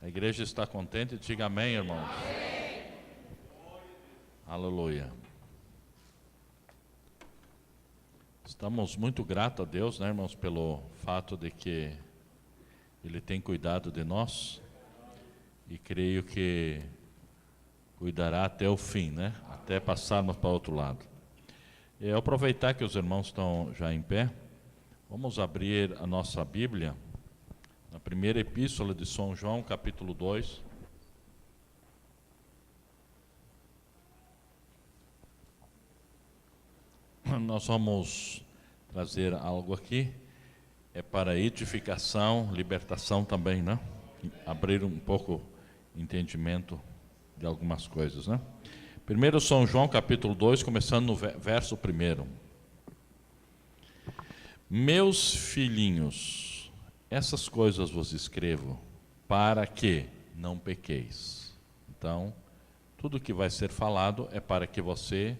A igreja está contente? Diga amém, irmãos. Amém. Aleluia. Estamos muito gratos a Deus, né, irmãos, pelo fato de que Ele tem cuidado de nós e creio que cuidará até o fim, né? Até passarmos para o outro lado. E aproveitar que os irmãos estão já em pé, vamos abrir a nossa Bíblia na primeira epístola de São João, capítulo 2. Nós vamos trazer algo aqui, é para edificação, libertação também, né? Abrir um pouco o entendimento de algumas coisas, né? Primeiro São João, capítulo 2, começando no verso 1. Meus filhinhos, essas coisas vos escrevo para que não pequeis. Então, tudo que vai ser falado é para que você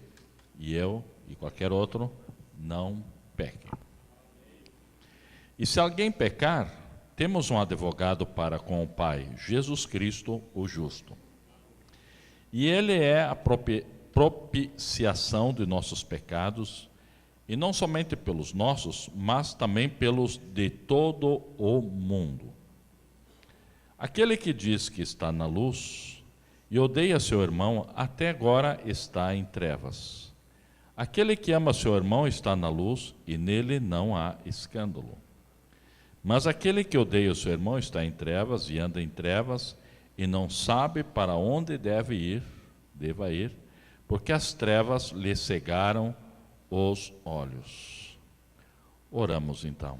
e eu e qualquer outro não pequem. E se alguém pecar, temos um advogado para com o Pai, Jesus Cristo, o justo. E Ele é a propiciação de nossos pecados, e não somente pelos nossos, mas também pelos de todo o mundo. Aquele que diz que está na luz e odeia seu irmão, até agora está em trevas. Aquele que ama seu irmão está na luz e nele não há escândalo. Mas aquele que odeia seu irmão está em trevas e anda em trevas e não sabe para onde deva ir, porque as trevas lhe cegaram os olhos. Oramos então.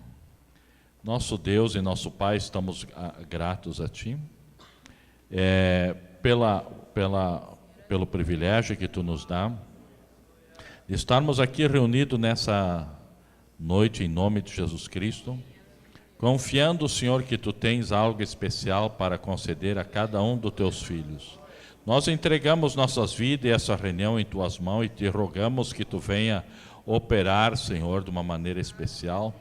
Nosso Deus e nosso Pai, estamos gratos a Ti pelo privilégio que Tu nos dá de estarmos aqui reunidos nessa noite em nome de Jesus Cristo, confiando, Senhor, que Tu tens algo especial para conceder a cada um dos Teus filhos. Nós entregamos nossas vidas e essa reunião em Tuas mãos e Te rogamos que Tu venha operar, Senhor, de uma maneira especial,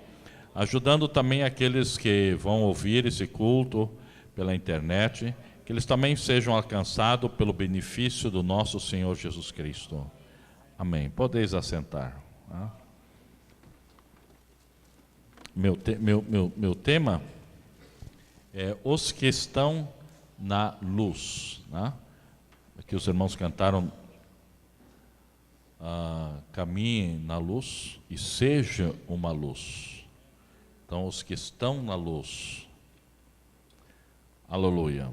ajudando também aqueles que vão ouvir esse culto pela internet, que eles também sejam alcançados pelo benefício do nosso Senhor Jesus Cristo. Amém. Podeis assentar. Meu tema é os que estão na luz, né? Aqui os irmãos cantaram caminhem na luz e seja uma luz. Então, os que estão na luz. Aleluia.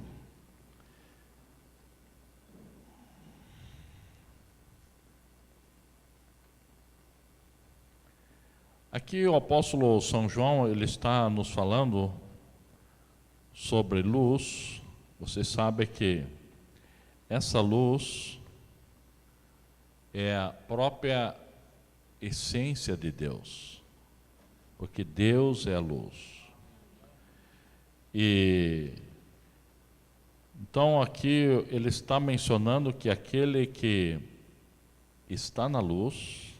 Aqui o apóstolo São João, ele está nos falando sobre luz. Você sabe que essa luz é a própria essência de Deus, porque Deus é a luz. E então aqui ele está mencionando que aquele que está na luz,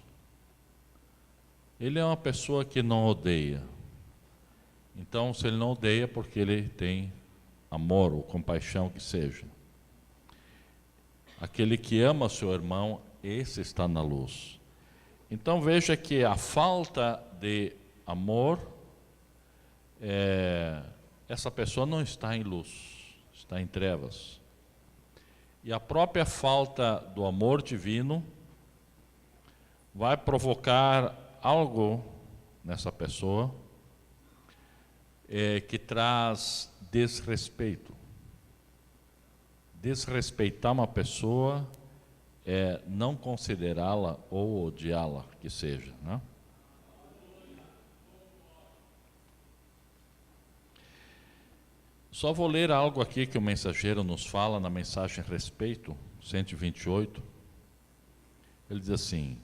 ele é uma pessoa que não odeia. Então, se ele não odeia, porque ele tem amor ou compaixão que seja. Aquele que ama seu irmão, esse está na luz. Então veja que a falta de amor, essa pessoa não está em luz, está em trevas. E a própria falta do amor divino vai provocar algo nessa pessoa que traz desrespeito. Desrespeitar uma pessoa é não considerá-la ou odiá-la, que seja, né? Só vou ler algo aqui que o mensageiro nos fala na mensagem Respeito, 128. Ele diz assim: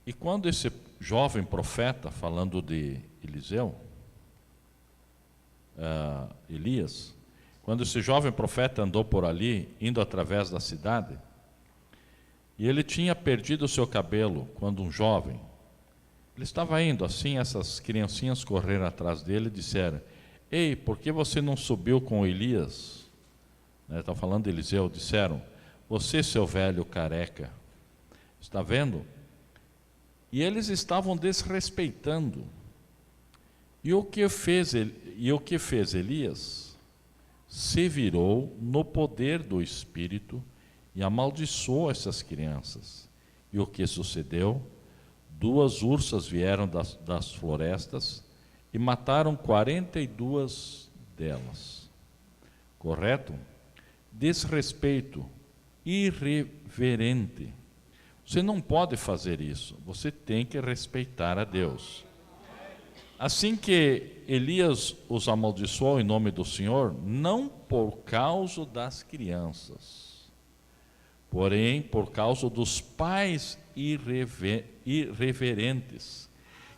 e quando esse jovem profeta, falando de Elias, quando esse jovem profeta andou por ali, indo através da cidade, e ele tinha perdido o seu cabelo, quando um jovem, ele estava indo assim, essas criancinhas correram atrás dele e disseram: ei, por que você não subiu com Elias? Está falando de Eliseu, disseram, você, seu velho careca, está vendo? E eles estavam desrespeitando. E o que fez Elias? Se virou no poder do Espírito e amaldiçoou essas crianças. E o que sucedeu? 2 ursas vieram das florestas e mataram 42 delas. Correto? Desrespeito, irreverente. Você não pode fazer isso, você tem que respeitar a Deus. Assim que Elias os amaldiçoou em nome do Senhor, não por causa das crianças, porém por causa dos pais irreverentes,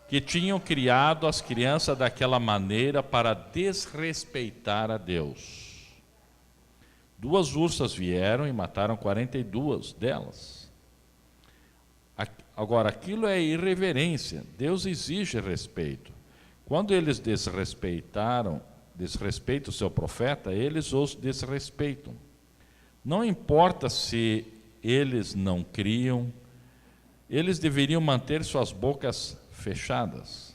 que tinham criado as crianças daquela maneira para desrespeitar a Deus. 2 ursas vieram e mataram 42 delas. Agora, aquilo é irreverência. Deus exige respeito. Quando eles desrespeitam o seu profeta, eles os desrespeitam. Não importa se eles não criam, eles deveriam manter suas bocas fechadas.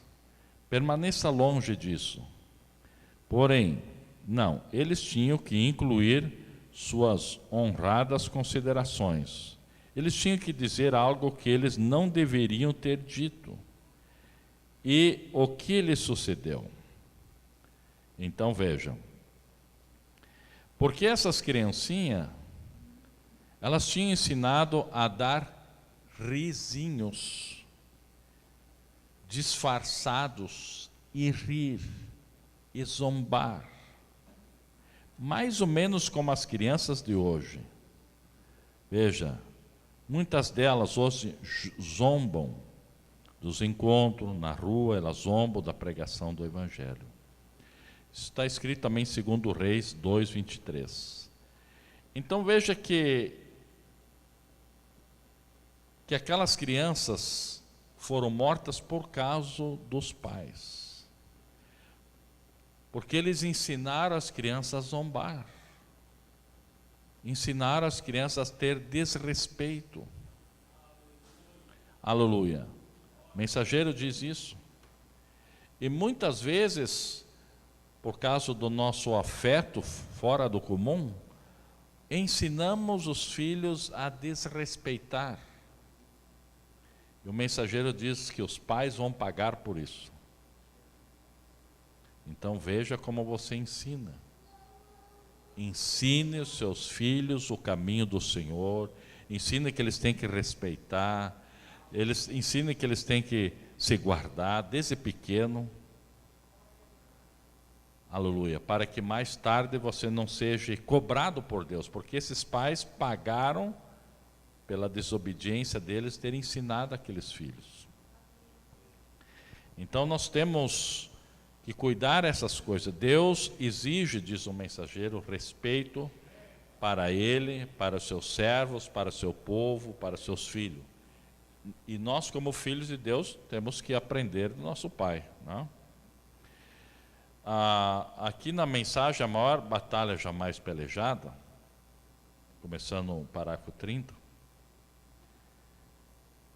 Permaneça longe disso. Porém, não, eles tinham que incluir suas honradas considerações. Eles tinham que dizer algo que eles não deveriam ter dito. E o que lhe sucedeu? Então vejam, porque essas criancinhas, elas tinham ensinado a dar risinhos, disfarçados, e rir, e zombar. Mais ou menos como as crianças de hoje. Veja, muitas delas hoje zombam dos encontros na rua, elas zombam da pregação do Evangelho. Isso está escrito também em 2 Reis 2:23. Então veja que aquelas crianças foram mortas por causa dos pais. Porque eles ensinaram as crianças a zombar. Ensinaram as crianças a ter desrespeito. Aleluia. O mensageiro diz isso. E muitas vezes, por causa do nosso afeto fora do comum, ensinamos os filhos a desrespeitar. E o mensageiro diz que os pais vão pagar por isso. Então veja como você ensina. Ensine os seus filhos o caminho do Senhor, ensine que eles têm que respeitar, ensine que eles têm que se guardar desde pequeno. Aleluia, para que mais tarde você não seja cobrado por Deus, porque esses pais pagaram pela desobediência deles ter ensinado aqueles filhos. Então nós temos que cuidar dessas coisas. Deus exige, diz o mensageiro, respeito para ele, para os seus servos, para o seu povo, para os seus filhos. E nós, como filhos de Deus, temos que aprender do nosso Pai, não? Aqui na mensagem, a maior batalha jamais pelejada, começando no parágrafo 30,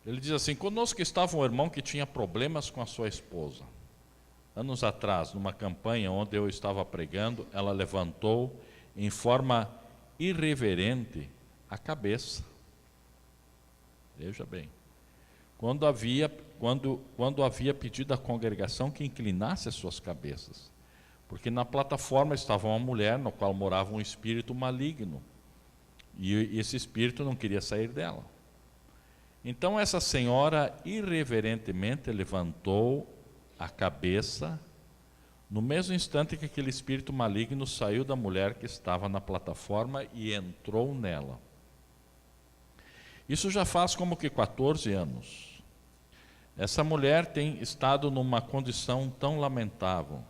ele diz assim: conosco estava um irmão que tinha problemas com a sua esposa. Anos atrás, numa campanha onde eu estava pregando, ela levantou em forma irreverente a cabeça. Veja bem. Quando havia pedido à congregação que inclinasse as suas cabeças. Porque na plataforma estava uma mulher no qual morava um espírito maligno. E esse espírito não queria sair dela. Então essa senhora irreverentemente levantou a cabeça, no mesmo instante que aquele espírito maligno saiu da mulher que estava na plataforma e entrou nela. Isso já faz como que 14 anos. Essa mulher tem estado numa condição tão lamentável,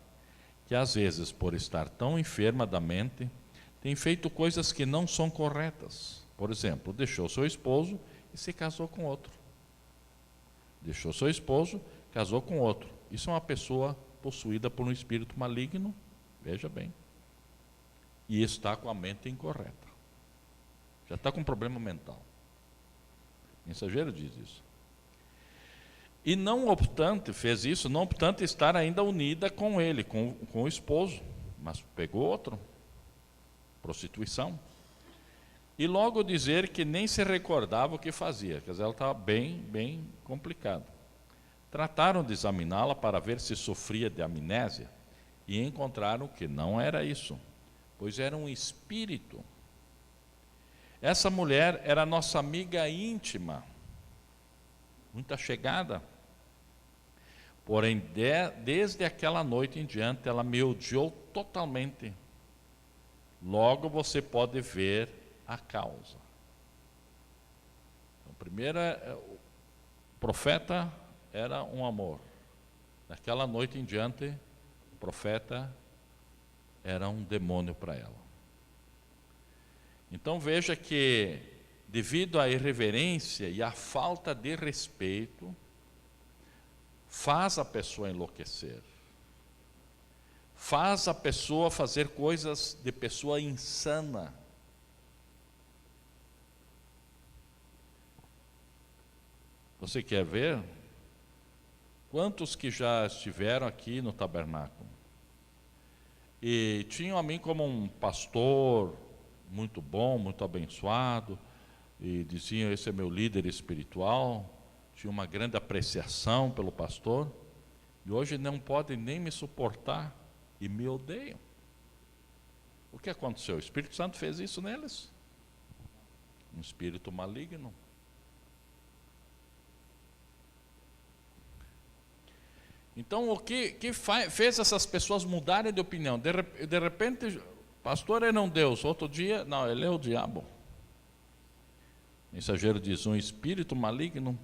que às vezes, por estar tão enferma da mente, tem feito coisas que não são corretas. Por exemplo, deixou seu esposo e se casou com outro. Deixou seu esposo, casou com outro. Isso é uma pessoa possuída por um espírito maligno Veja bem. E está com a mente incorreta. Já está com um problema mental. O mensageiro diz isso. E não obstante, fez isso, não obstante estar ainda unida com ele, com o esposo. Mas pegou outro. Prostituição. E logo dizer que nem se recordava o que fazia. Quer dizer, ela estava bem complicada. Trataram de examiná-la para ver se sofria de amnésia e encontraram que não era isso, pois era um espírito. Essa mulher era nossa amiga íntima, muito chegada. Porém, desde aquela noite em diante, ela me odiou totalmente. Logo você pode ver a causa. Então, primeiro, o profeta era um amor. Naquela noite em diante, o profeta era um demônio para ela. Então veja que, devido à irreverência e à falta de respeito, faz a pessoa enlouquecer. Faz a pessoa fazer coisas de pessoa insana. Você quer ver? Quantos que já estiveram aqui no tabernáculo e tinham a mim como um pastor muito bom, muito abençoado, e diziam: esse é meu líder espiritual, tinha uma grande apreciação pelo pastor, e hoje não podem nem me suportar e me odeiam. O que aconteceu? O Espírito Santo fez isso neles? Um espírito maligno. Então, o que fez essas pessoas mudarem de opinião? De repente, o pastor era um Deus, outro dia, não, ele é o diabo. O mensageiro diz: um espírito maligno,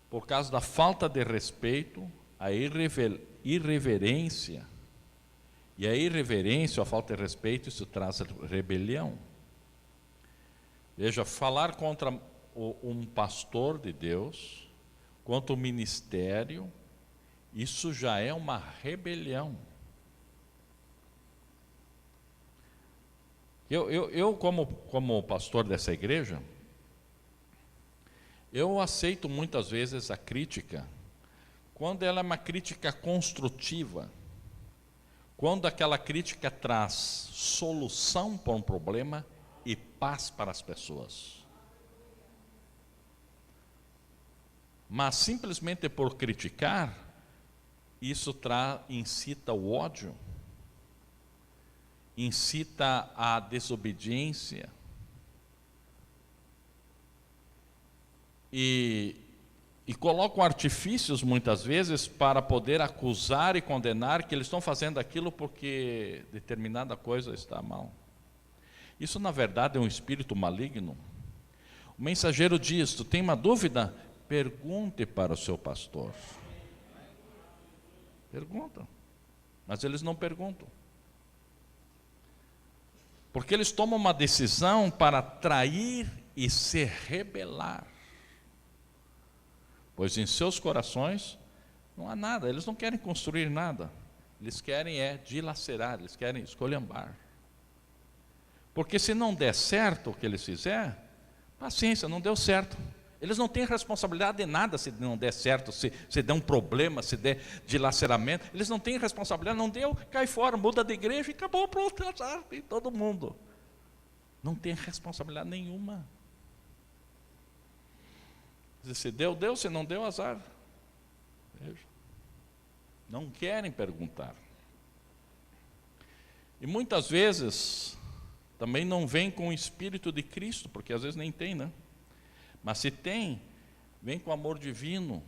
por causa da falta de respeito, a irreverência. E a irreverência, a falta de respeito, isso traz rebelião. Veja, falar contra um pastor de Deus, contra o ministério, isso já é uma rebelião. Eu como pastor dessa igreja, eu aceito muitas vezes a crítica, quando ela é uma crítica construtiva, quando aquela crítica traz solução para um problema e paz para as pessoas. Mas simplesmente por criticar, isso incita o ódio, incita a desobediência. E colocam artifícios muitas vezes para poder acusar e condenar que eles estão fazendo aquilo porque determinada coisa está mal. Isso na verdade é um espírito maligno. O mensageiro diz: tu tem uma dúvida? Pergunte para o seu pastor. Perguntam, mas eles não perguntam. Porque eles tomam uma decisão para trair e se rebelar. Pois em seus corações não há nada, eles não querem construir nada. Eles querem dilacerar, eles querem esculhambar. Porque se não der certo o que eles fizer, paciência, não deu certo. Eles não têm responsabilidade de nada se não der certo, se der um problema, se der dilaceramento. Eles não têm responsabilidade, não deu, cai fora, muda de igreja e acabou, pronto, azar, e todo mundo. Não tem responsabilidade nenhuma. Se deu, deu, se não deu, azar. Veja. Não querem perguntar. E muitas vezes também não vem com o Espírito de Cristo, porque às vezes nem tem, né? Mas se tem, vem com amor divino.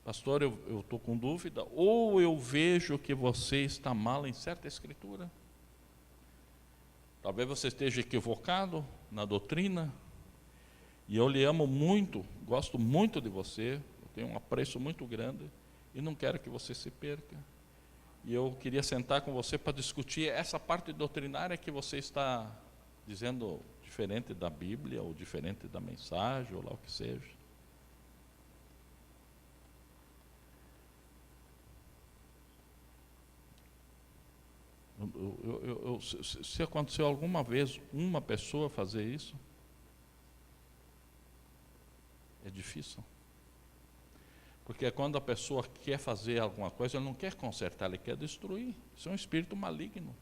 Pastor, eu estou com dúvida, ou eu vejo que você está mal em certa escritura. Talvez você esteja equivocado na doutrina, e eu lhe amo muito, gosto muito de você, eu tenho um apreço muito grande, e não quero que você se perca. E eu queria sentar com você para discutir essa parte doutrinária que você está dizendo diferente da Bíblia, ou diferente da mensagem, ou lá o que seja. Se aconteceu alguma vez uma pessoa fazer isso, é difícil. Porque quando a pessoa quer fazer alguma coisa, ela não quer consertar, ela quer destruir. Isso é um espírito maligno.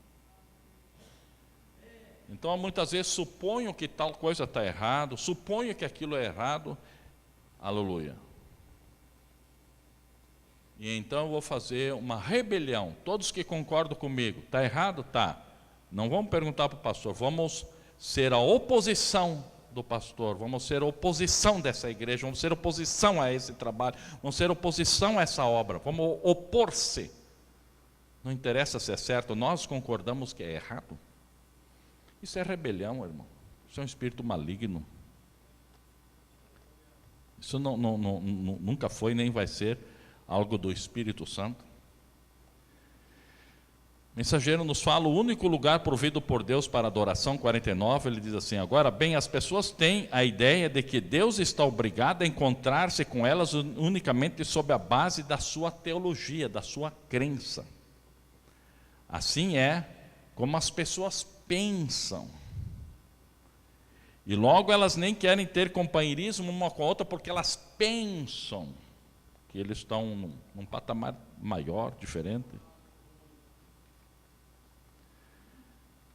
Então, muitas vezes, suponho que tal coisa está errado, suponho que aquilo é errado, aleluia. E então eu vou fazer uma rebelião. Todos que concordam comigo, está errado? Está. Não vamos perguntar para o pastor, vamos ser a oposição do pastor, vamos ser a oposição dessa igreja, vamos ser oposição a esse trabalho, vamos ser oposição a essa obra, vamos opor-se. Não interessa se é certo, nós concordamos que é errado. Isso é rebelião, irmão. Isso é um espírito maligno. Isso nunca foi nem vai ser algo do Espírito Santo. O mensageiro nos fala o único lugar provido por Deus para adoração, 49, ele diz assim: agora bem, as pessoas têm a ideia de que Deus está obrigado a encontrar-se com elas unicamente sob a base da sua teologia, da sua crença. Assim é como as pessoas pensam. E logo elas nem querem ter companheirismo uma com a outra, porque elas pensam que eles estão num patamar maior, diferente.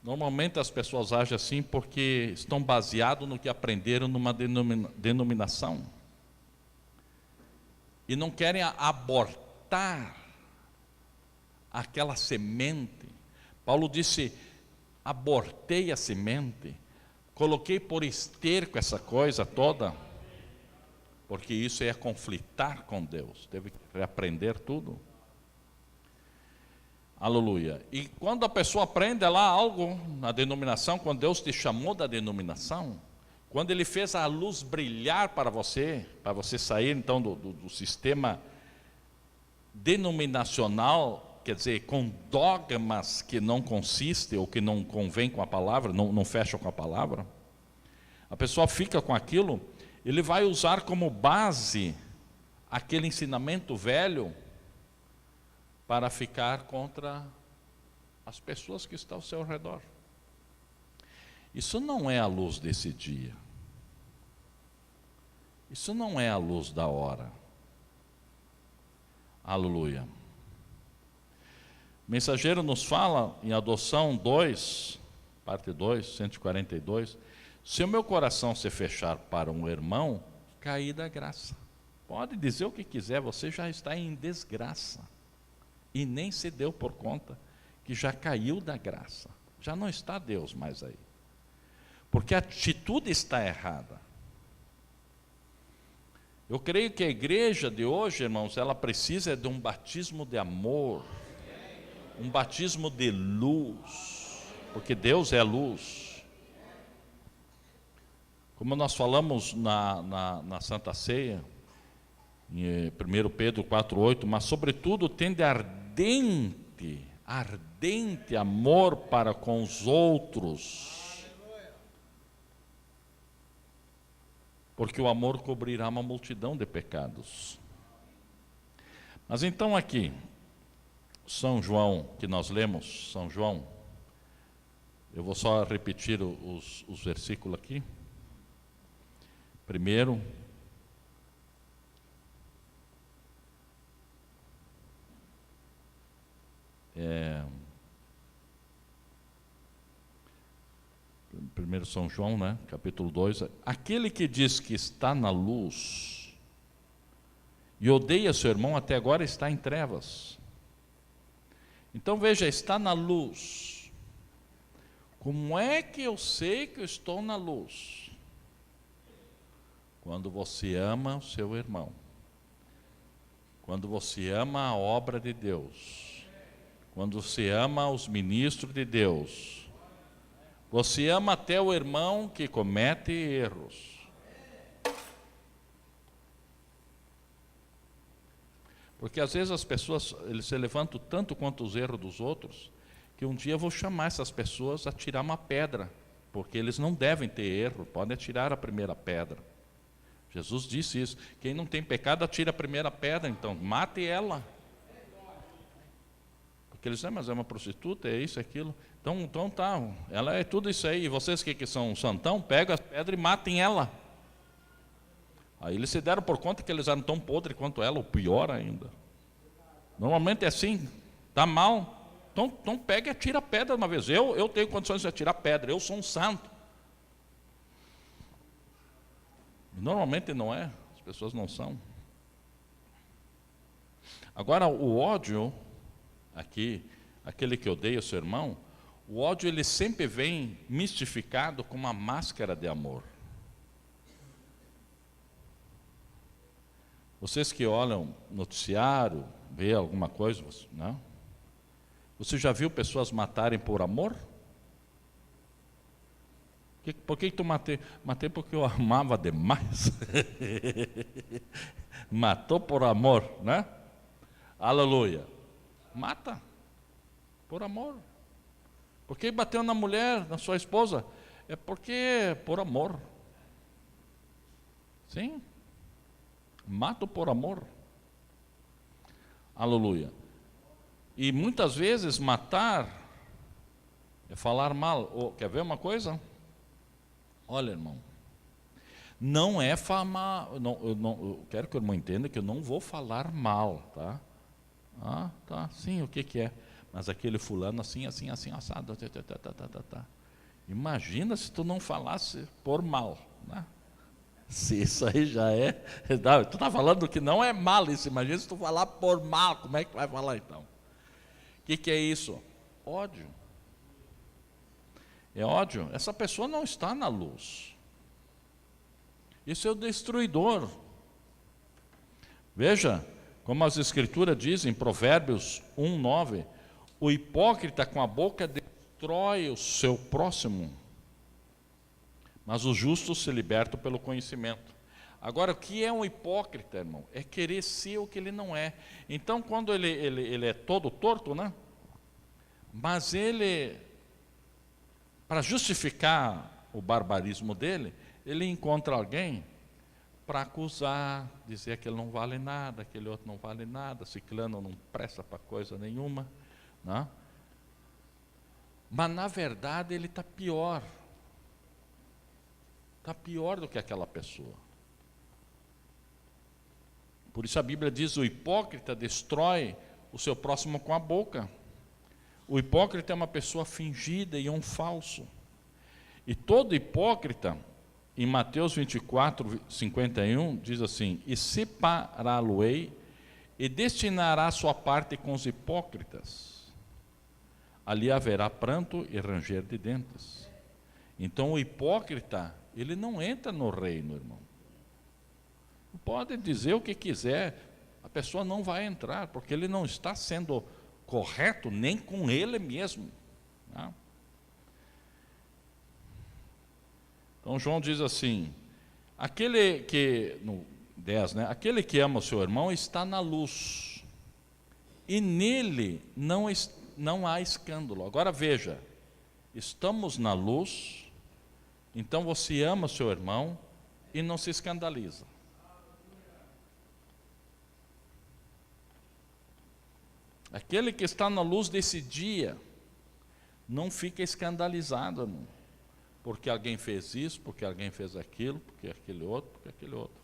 Normalmente as pessoas agem assim porque estão baseados no que aprenderam numa denominação. E não querem abortar aquela semente. Paulo disse: abortei a semente, coloquei por esterco essa coisa toda, porque isso é conflitar com Deus, teve que reaprender tudo. Aleluia. E quando a pessoa aprende lá algo na denominação, quando Deus te chamou da denominação, quando Ele fez a luz brilhar para você sair então do sistema denominacional, quer dizer, com dogmas que não consistem ou que não convém com a palavra, não fecham com a palavra, a pessoa fica com aquilo, ele vai usar como base aquele ensinamento velho para ficar contra as pessoas que estão ao seu redor. Isso não é a luz desse dia. Isso não é a luz da hora. Aleluia. O mensageiro nos fala em Adoção 2, parte 2, 142, se o meu coração se fechar para um irmão, caí da graça. Pode dizer o que quiser, você já está em desgraça. E nem se deu por conta que já caiu da graça. Já não está Deus mais aí. Porque a atitude está errada. Eu creio que a igreja de hoje, irmãos, ela precisa de um batismo de amor, um batismo de luz, porque Deus é luz. Como nós falamos na Santa Ceia, em 1 Pedro 4,8, mas sobretudo tende ardente amor para com os outros, porque o amor cobrirá uma multidão de pecados. Mas então aqui, São João, que nós lemos, São João, eu vou só repetir os versículos aqui. Primeiro, primeiro São João, né, capítulo 2, aquele que diz que está na luz e odeia seu irmão, até agora está em trevas. Então veja, está na luz. Como é que eu sei que eu estou na luz? Quando você ama o seu irmão, quando você ama a obra de Deus, quando você ama os ministros de Deus, você ama até o irmão que comete erros. Porque às vezes as pessoas, eles se levantam tanto quanto os erros dos outros, que um dia eu vou chamar essas pessoas a tirar uma pedra, porque eles não devem ter erro, podem atirar a primeira pedra. Jesus disse isso: quem não tem pecado atira a primeira pedra, então mate ela. Porque Porque eles dizem, mas é uma prostituta, é isso, é aquilo. Então tá, ela é tudo isso aí. E vocês que são santão, pegam as pedras e matem ela. Aí eles se deram por conta que eles eram tão podres quanto ela, ou pior ainda. Normalmente é assim, está mal, então pega e atira a pedra uma vez. Eu tenho condições de atirar pedra, eu sou um santo. Normalmente não é, as pessoas não são. Agora o ódio, aqui, aquele que odeia o seu irmão, o ódio ele sempre vem mistificado com uma máscara de amor. Vocês que olham noticiário, vê alguma coisa, não? Você já viu pessoas matarem por amor? Por que tu matei? Matei porque eu amava demais. Matou por amor, né? Aleluia. Mata por amor. Por que bateu na mulher, na sua esposa? É porque por amor. Sim. Mato por amor. Aleluia. E muitas vezes matar é falar mal. Quer ver uma coisa? Olha, irmão, não é falar. Eu quero que o irmão entenda que eu não vou falar mal, tá? Ah, tá, sim, o que é? Mas aquele fulano assim, assado. Tá. Imagina se tu não falasse por mal, né? Se isso aí já é. Não, tu está falando que não é mal isso, imagina se tu falar por mal, como é que vai falar então? O que é isso? Ódio. É ódio. Essa pessoa não está na luz. Isso é o destruidor. Veja, como as escrituras dizem, em Provérbios 1:9, o hipócrita com a boca destrói o seu próximo, mas os justos se libertam pelo conhecimento. Agora, o que é um hipócrita, irmão? É querer ser o que ele não é. Então, quando ele é todo torto, né? Mas ele, para justificar o barbarismo dele, ele encontra alguém para acusar, dizer que ele não vale nada, aquele outro não vale nada, ciclano não presta para coisa nenhuma, né? Mas, na verdade, ele está pior. Está pior do que aquela pessoa. Por isso a Bíblia diz, o hipócrita destrói o seu próximo com a boca. O hipócrita é uma pessoa fingida e um falso. E todo hipócrita, em Mateus 24:51, diz assim, e separá-lo-ei, e destinará sua parte com os hipócritas. Ali haverá pranto e ranger de dentes. Então o hipócrita, ele não entra no reino, irmão. Pode dizer o que quiser, a pessoa não vai entrar, porque ele não está sendo correto nem com ele mesmo, né? Então João diz assim, aquele que, no 10, né? Aquele que ama o seu irmão está na luz, e nele não há escândalo. Agora veja, estamos na luz, então você ama o seu irmão e não se escandaliza. Aquele que está na luz desse dia, não fica escandalizado, irmão, porque alguém fez isso, porque alguém fez aquilo, porque aquele outro, porque aquele outro.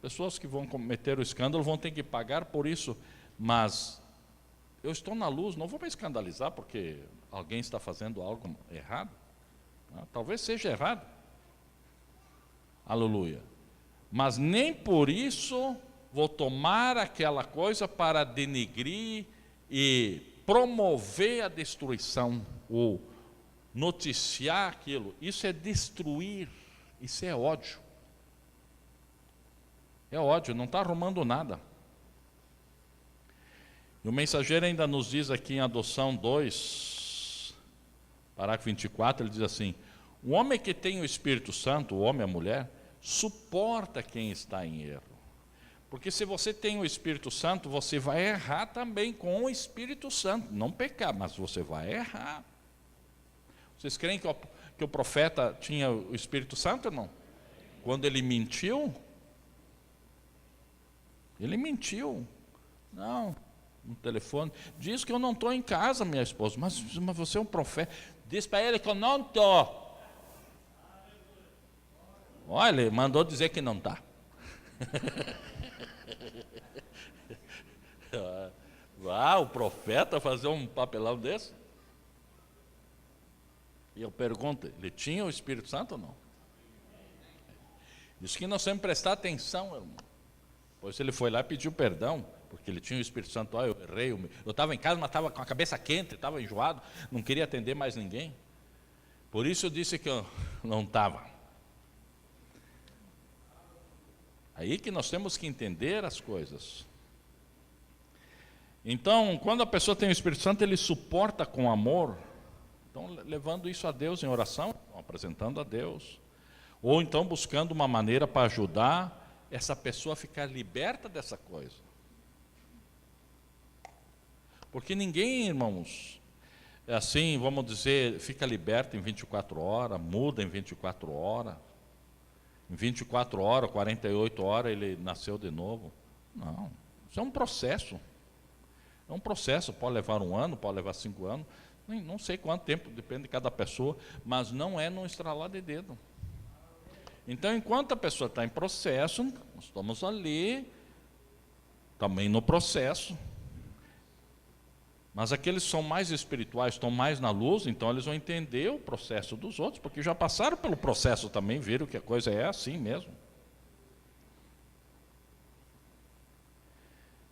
Pessoas que vão cometer o escândalo vão ter que pagar por isso, mas eu estou na luz, não vou me escandalizar porque alguém está fazendo algo errado. Talvez seja errado. Aleluia. Mas nem por isso vou tomar aquela coisa para denegrir e promover a destruição, ou noticiar aquilo. Isso é destruir, isso é ódio. É ódio, não está arrumando nada. E o mensageiro ainda nos diz aqui em Adoção 2, parágrafo 24, ele diz assim, o homem que tem o Espírito Santo, o homem e a mulher, suporta quem está em erro. Porque se você tem o Espírito Santo, você vai errar também com o Espírito Santo. Não pecar, mas você vai errar. Vocês creem que o profeta tinha o Espírito Santo, não? Quando ele mentiu, não. no telefone. Diz que eu não estou em casa, minha esposa. Mas você é um profeta. Diz para ele que eu não estou. Olha, ele mandou dizer que não está. O profeta fazer um papelão desse? E eu pergunto, ele tinha o Espírito Santo ou não? Isso que nós temos que prestar atenção, irmão. Pois ele foi lá e pediu perdão, porque ele tinha o Espírito Santo. Eu errei, eu estava em casa, mas estava com a cabeça quente, estava enjoado, não queria atender mais ninguém. Por isso eu disse que eu não estava. Aí que nós temos que entender as coisas. Então, quando a pessoa tem o Espírito Santo, ele suporta com amor. Então, levando isso a Deus em oração, apresentando a Deus. Ou então buscando uma maneira para ajudar essa pessoa a ficar liberta dessa coisa. Porque ninguém, irmãos, é assim, vamos dizer, fica liberto em 24 horas, muda em 24 horas. Em 24 horas, 48 horas, ele nasceu de novo. Não, isso é um processo. É um processo, pode levar 1 ano, pode levar 5 anos, não sei quanto tempo, depende de cada pessoa, mas não é num estralar de dedo. Então, enquanto a pessoa está em processo, nós estamos ali, também no processo. Mas aqueles que são mais espirituais, estão mais na luz, então eles vão entender o processo dos outros, porque já passaram pelo processo também, viram que a coisa é assim mesmo.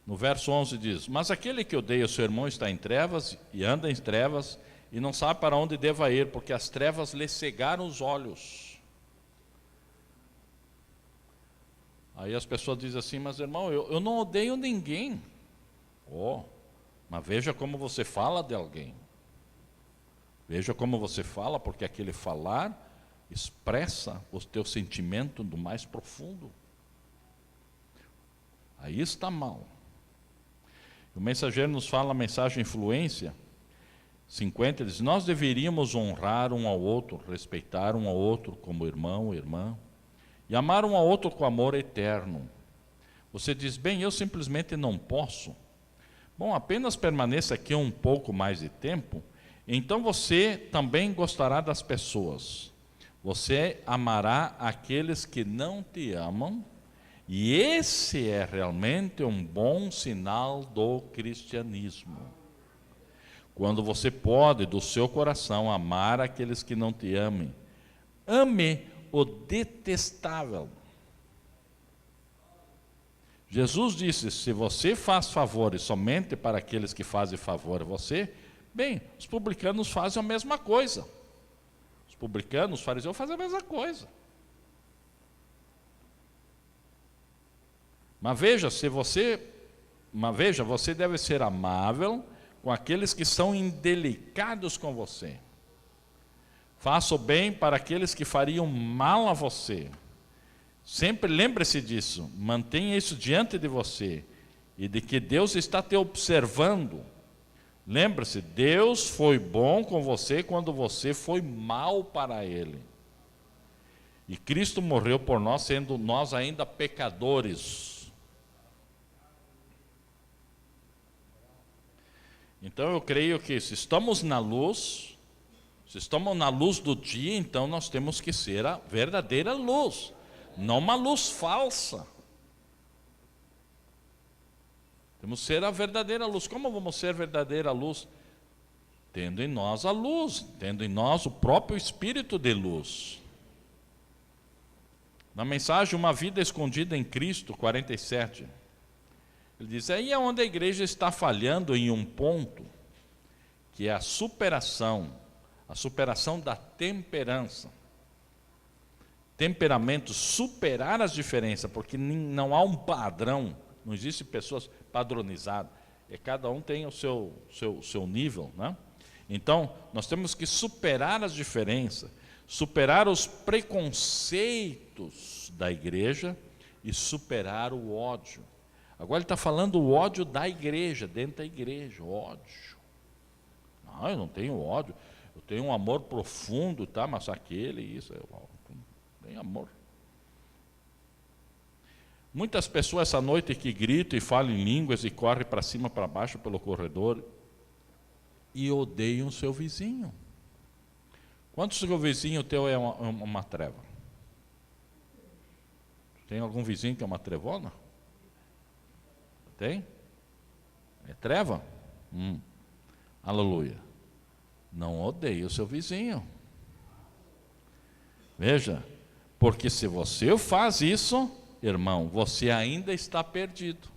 No verso 11 diz, mas aquele que odeia o seu irmão está em trevas, e anda em trevas, e não sabe para onde deva ir, porque as trevas lhe cegaram os olhos. Aí as pessoas dizem assim, mas irmão, eu não odeio ninguém. Mas veja como você fala de alguém. Veja como você fala, porque aquele falar expressa o teu sentimento do mais profundo. Aí está mal. O mensageiro nos fala a mensagem influência 50, ele diz, nós deveríamos honrar um ao outro, respeitar um ao outro como irmão ou irmã, e amar um ao outro com amor eterno. Você diz, bem, eu simplesmente não posso. Bom, apenas permaneça aqui um pouco mais de tempo, então você também gostará das pessoas. Você amará aqueles que não te amam, e esse é realmente um bom sinal do cristianismo. Quando você pode, do seu coração, amar aqueles que não te amem. Ame o detestável. Jesus disse, se você faz favores somente para aqueles que fazem favor a você, bem, os publicanos fazem a mesma coisa. Os publicanos, os fariseus fazem a mesma coisa. Mas veja, você deve ser amável com aqueles que são indelicados com você. Faça o bem para aqueles que fariam mal a você. Sempre lembre-se disso, mantenha isso diante de você, e de que Deus está te observando. Lembre-se, Deus foi bom com você quando você foi mal para Ele. E Cristo morreu por nós, sendo nós ainda pecadores. Então eu creio que se estamos na luz do dia, então nós temos que ser a verdadeira luz, não uma luz falsa. Temos que ser a verdadeira luz. Como vamos ser a verdadeira luz? Tendo em nós a luz, tendo em nós o próprio Espírito de luz. Na mensagem Uma Vida Escondida em Cristo, 47, ele diz, aí é onde a igreja está falhando em um ponto, que é a superação da temperança. Temperamento, superar as diferenças, porque não há um padrão, não existe pessoas padronizadas, cada um tem o seu nível, né? Então, nós temos que superar as diferenças, superar os preconceitos da igreja e superar o ódio. Agora ele está falando o ódio da igreja, dentro da igreja, ódio. Não, eu não tenho ódio, eu tenho um amor profundo, tá? Mas aquele, isso, eu tenho amor. Muitas pessoas essa noite que gritam e falam em línguas e correm para cima, para baixo pelo corredor e odeiam o seu vizinho. Quantos que o vizinho teu é uma treva? Tem algum vizinho que é uma trevona? Tem? É treva? Aleluia. Não odeie o seu vizinho. Veja, porque se você faz isso, irmão, você ainda está perdido.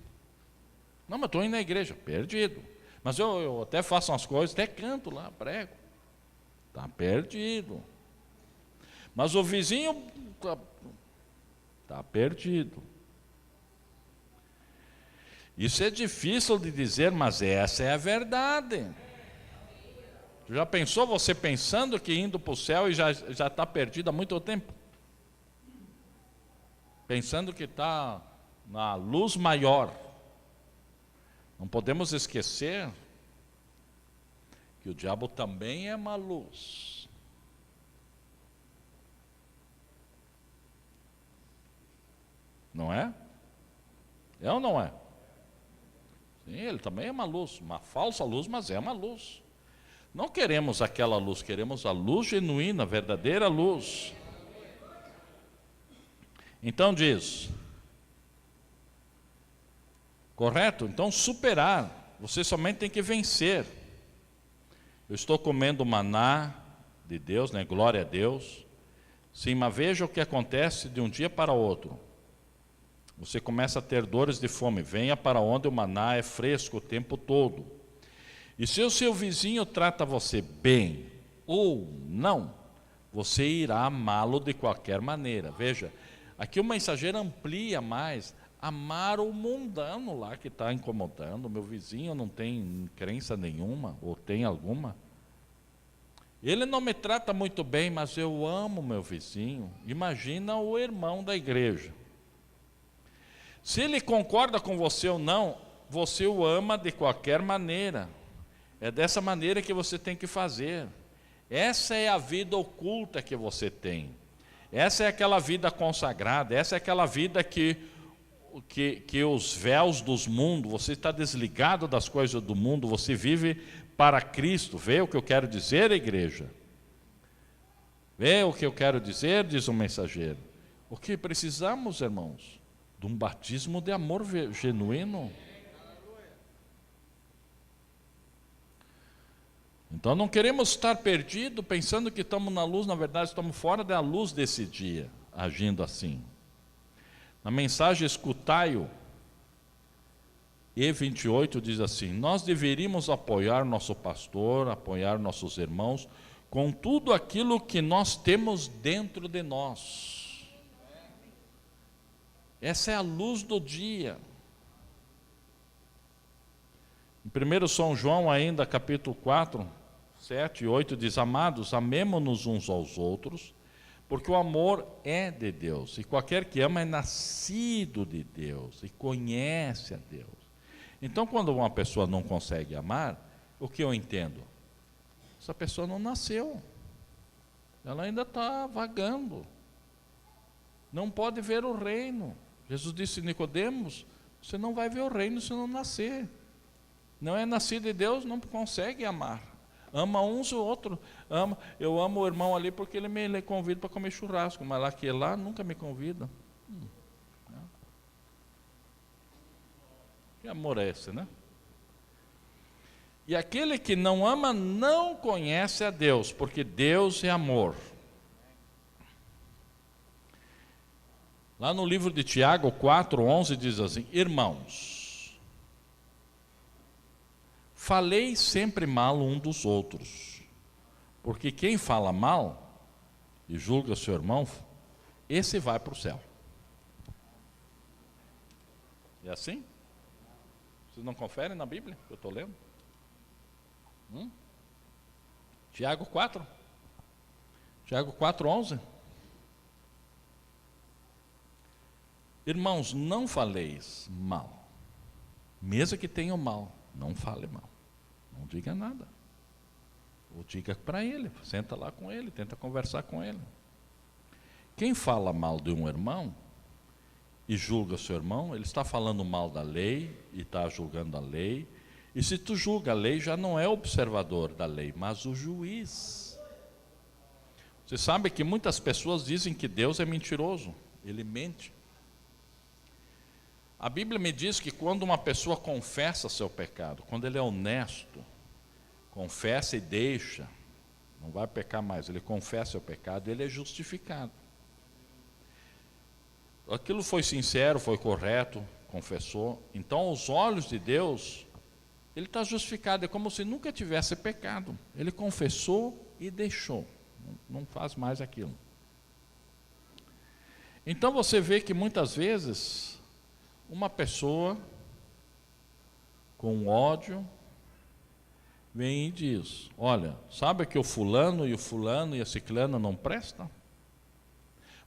Não, mas estou indo na igreja, perdido. Mas eu até faço umas coisas, até canto lá, prego. Está perdido. Mas o vizinho está perdido. Isso é difícil de dizer, mas essa é a verdade. Já pensou você pensando que indo para o céu e já está perdido há muito tempo? Pensando que está na luz maior. Não podemos esquecer que o diabo também é uma luz. Não é? É ou não é? Sim, ele também é uma luz, uma falsa luz, mas é uma luz. Não queremos aquela luz, queremos a luz genuína, a verdadeira luz. Então diz, correto? Então superar, você somente tem que vencer. Eu estou comendo maná de Deus, né? Glória a Deus. Sim, mas veja o que acontece de um dia para outro. Você começa a ter dores de fome, venha para onde o maná é fresco o tempo todo. E se o seu vizinho trata você bem ou não, você irá amá-lo de qualquer maneira. Veja, aqui o mensageiro amplia mais, amar o mundano lá que está incomodando. Meu vizinho não tem crença nenhuma, ou tem alguma. Ele não me trata muito bem, mas eu amo meu vizinho. Imagina o irmão da igreja. Se ele concorda com você ou não, você o ama de qualquer maneira. É dessa maneira que você tem que fazer. Essa é a vida oculta que você tem. Essa é aquela vida consagrada, essa é aquela vida que os véus dos mundos, você está desligado das coisas do mundo, você vive para Cristo. Vê o que eu quero dizer, igreja? Vê o que eu quero dizer, diz o mensageiro. O que precisamos, irmãos? De um batismo de amor genuíno. Então não queremos estar perdidos pensando que estamos na luz, na verdade estamos fora da luz desse dia, agindo assim. Na mensagem Escutai-o, E28 diz assim: nós deveríamos apoiar nosso pastor, apoiar nossos irmãos, com tudo aquilo que nós temos dentro de nós. Essa é a luz do dia. Em 1 São João ainda, capítulo 4, 7 e 8, diz: amados, amemo-nos uns aos outros, porque o amor é de Deus, e qualquer que ama é nascido de Deus, e conhece a Deus. Então, quando uma pessoa não consegue amar, o que eu entendo? Essa pessoa não nasceu, ela ainda está vagando, não pode ver o reino. Jesus disse a Nicodemos: você não vai ver o reino se não nascer. Não é nascido de Deus, não consegue amar. Ama uns ou outro. Eu amo o irmão ali porque ele me convida para comer churrasco, mas lá nunca me convida. Que amor é esse, né? E aquele que não ama não conhece a Deus, porque Deus é amor. Lá no livro de Tiago 4:11 diz assim: irmãos, falei sempre mal um dos outros, porque quem fala mal e julga seu irmão, esse vai para o céu. É assim? Vocês não conferem na Bíblia que eu estou lendo? Tiago 4? Tiago 4:11. Irmãos, não faleis mal, mesmo que tenham mal, não fale mal, não diga nada, ou diga para ele, senta lá com ele, tenta conversar com ele. Quem fala mal de um irmão, e julga seu irmão, ele está falando mal da lei e está julgando a lei. E se tu julga a lei, já não é observador da lei, mas o juiz. Você sabe que muitas pessoas dizem que Deus é mentiroso, ele mente. A Bíblia me diz que quando uma pessoa confessa seu pecado, quando ele é honesto, confessa e deixa, não vai pecar mais, ele confessa o pecado, ele é justificado. Aquilo foi sincero, foi correto, confessou. Então, aos olhos de Deus, ele está justificado, é como se nunca tivesse pecado. Ele confessou e deixou, não faz mais aquilo. Então você vê que muitas vezes, uma pessoa com ódio, vem e diz, olha, sabe que o fulano e a ciclana não prestam?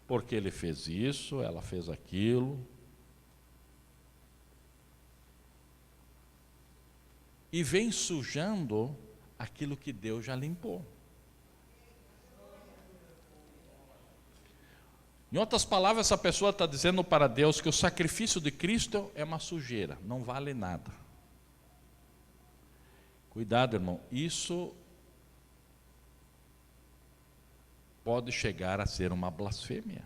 Porque ele fez isso, ela fez aquilo. E vem sujando aquilo que Deus já limpou. Em outras palavras, essa pessoa está dizendo para Deus que o sacrifício de Cristo é uma sujeira, não vale nada. Cuidado, irmão, isso pode chegar a ser uma blasfêmia,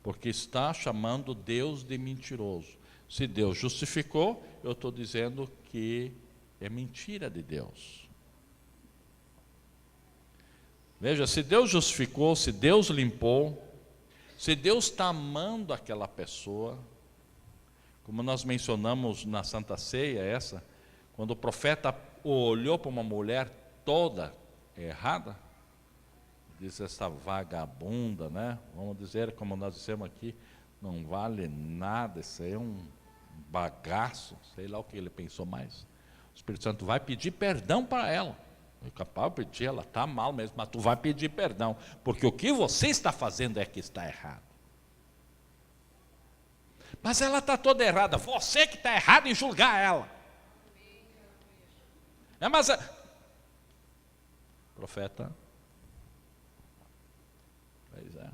porque está chamando Deus de mentiroso. Se Deus justificou, eu estou dizendo que é mentira de Deus. Veja, se Deus justificou, se Deus limpou, se Deus está amando aquela pessoa, como nós mencionamos na Santa Ceia, quando o profeta olhou para uma mulher toda errada, disse, essa vagabunda, né? Vamos dizer, como nós dissemos aqui, não vale nada, isso aí é um bagaço, sei lá o que ele pensou mais. O Espírito Santo vai pedir perdão para ela. Eu capaz de pedir, ela está mal mesmo, mas tu vai pedir perdão, porque o que você está fazendo é que está errado. Mas ela está toda errada, você que está errado em julgar ela. Mas profeta, pois é.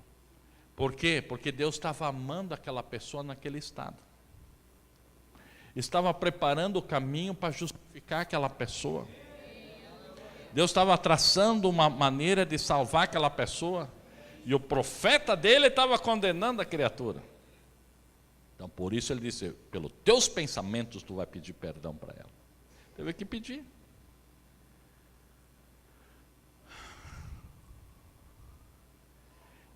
Por quê? Porque Deus estava amando aquela pessoa naquele estado. Estava preparando o caminho para justificar aquela pessoa. Deus estava traçando uma maneira de salvar aquela pessoa, e o profeta dele estava condenando a criatura. Então por isso ele disse, pelos teus pensamentos tu vai pedir perdão para ela. Teve que pedir.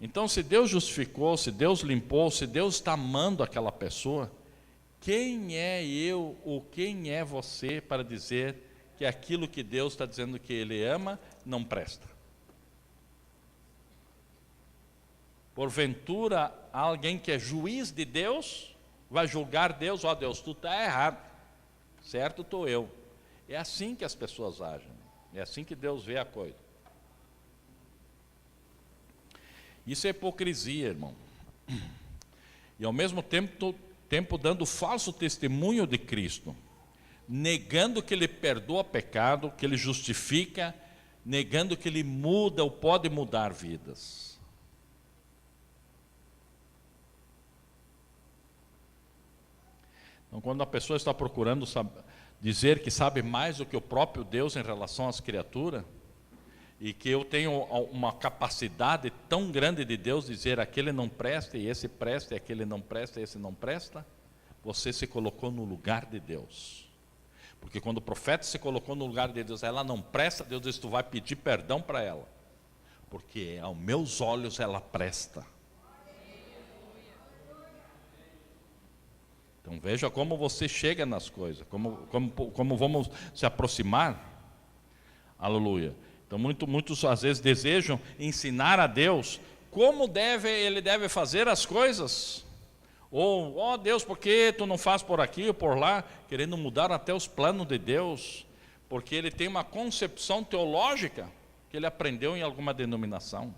Então, se Deus justificou, se Deus limpou, se Deus está amando aquela pessoa, quem é eu ou quem é você para dizer que aquilo que Deus está dizendo que Ele ama não presta? Porventura, alguém que é juiz de Deus vai julgar Deus, ó Deus, tu está errado, certo estou eu. É assim que as pessoas agem, é assim que Deus vê a coisa. Isso é hipocrisia, irmão. E ao mesmo tempo dando falso testemunho de Cristo, negando que Ele perdoa pecado, que Ele justifica, negando que Ele muda ou pode mudar vidas. Então, quando a pessoa está procurando dizer que sabe mais do que o próprio Deus em relação às criaturas, e que eu tenho uma capacidade tão grande de Deus dizer aquele não presta, e esse presta, e aquele não presta, e esse não presta, você se colocou no lugar de Deus. Porque quando o profeta se colocou no lugar de Deus, ela não presta, Deus diz, tu vai pedir perdão para ela, porque aos meus olhos ela presta. Então veja como você chega nas coisas, como vamos se aproximar, aleluia. Então muitos às vezes desejam ensinar a Deus como Ele deve fazer as coisas. Ou, ó Deus, por que tu não faz por aqui ou por lá? Querendo mudar até os planos de Deus. Porque ele tem uma concepção teológica que ele aprendeu em alguma denominação.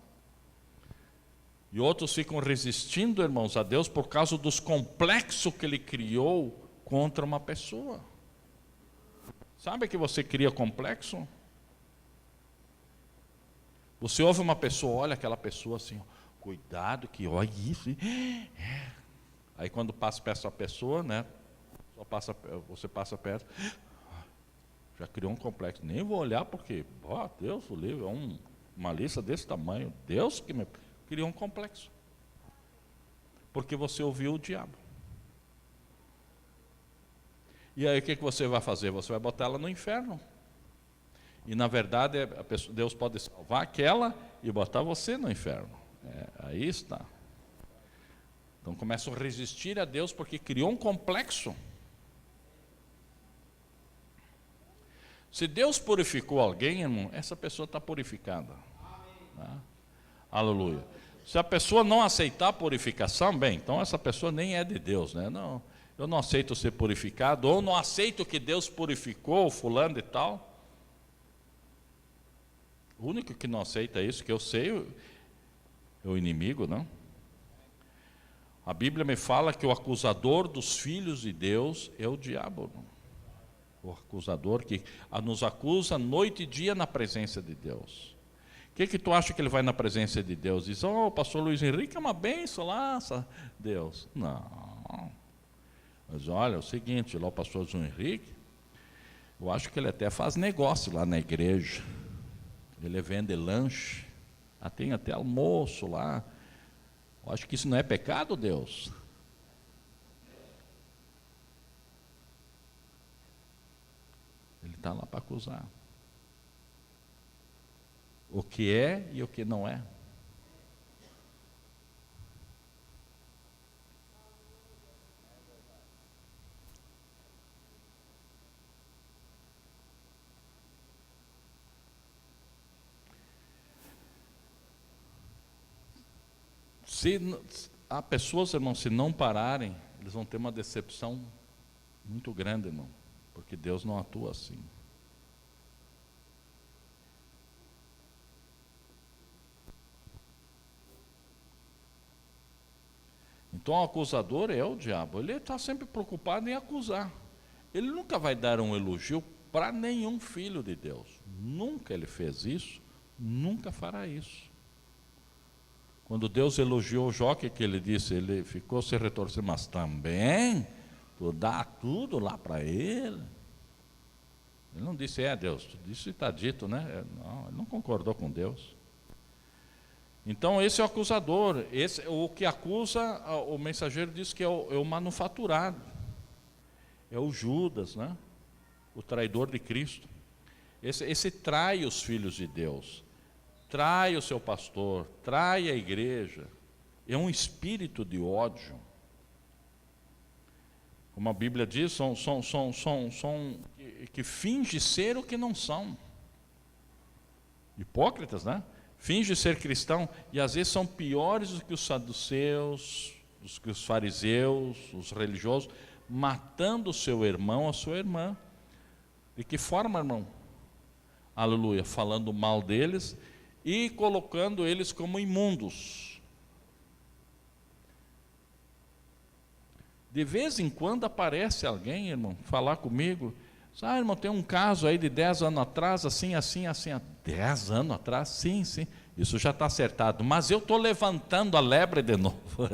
E outros ficam resistindo, irmãos, a Deus por causa dos complexos que ele criou contra uma pessoa. Sabe que você cria complexo? Você ouve uma pessoa, olha aquela pessoa assim, cuidado que olha isso. Aí quando passa perto da pessoa, né? Você passa perto, já criou um complexo. Nem vou olhar porque, Deus o livre, é uma lista desse tamanho. Deus que me criou um complexo. Porque você ouviu o diabo. E aí o que você vai fazer? Você vai botar ela no inferno. E na verdade, Deus pode salvar aquela e botar você no inferno. Aí está. Então começam a resistir a Deus porque criou um complexo. Se Deus purificou alguém, irmão, essa pessoa está purificada. Tá? Aleluia. Se a pessoa não aceitar a purificação, bem, então essa pessoa nem é de Deus, né? Não, eu não aceito ser purificado, ou não aceito que Deus purificou fulano e tal. O único que não aceita isso, que eu sei, é o inimigo, não? A Bíblia me fala que o acusador dos filhos de Deus é o diabo, não? O acusador que nos acusa noite e dia na presença de Deus. O que tu acha que ele vai na presença de Deus? Diz, o pastor Luiz Henrique é uma bênção lá, Deus. Não. Mas olha, é o seguinte, lá o pastor Luiz Henrique, eu acho que ele até faz negócio lá na igreja. Ele vende lanche, tem até almoço lá. Eu acho que isso não é pecado, Deus. Ele está lá para acusar. O que é e o que não é. Se há pessoas, irmão, se não pararem, eles vão ter uma decepção muito grande, irmão, porque Deus não atua assim. Então o acusador é o diabo, ele está sempre preocupado em acusar. Ele nunca vai dar um elogio para nenhum filho de Deus. Nunca ele fez isso, nunca fará isso. Quando Deus elogiou Jó, o que ele disse? Ele ficou se retorcendo, mas também tu dá tudo lá para ele. Ele não disse, Deus, isso está dito, né? Não, ele não concordou com Deus. Então esse é o acusador, o que acusa, o mensageiro diz que é o manufaturado, é o Judas, né? O traidor de Cristo. Esse trai os filhos de Deus, trai o seu pastor, trai a igreja, é um espírito de ódio. Como a Bíblia diz, são que fingem ser o que não são. Hipócritas, né? Finge ser cristão e às vezes são piores do que os saduceus, do que os fariseus, os religiosos, matando o seu irmão, a sua irmã. De que forma, irmão? Aleluia, falando mal deles e colocando eles como imundos. De vez em quando aparece alguém, irmão, falar comigo, irmão, tem um caso aí de 10 anos atrás, assim, 10 anos atrás, sim, isso já está acertado, mas eu estou levantando a lebre de novo.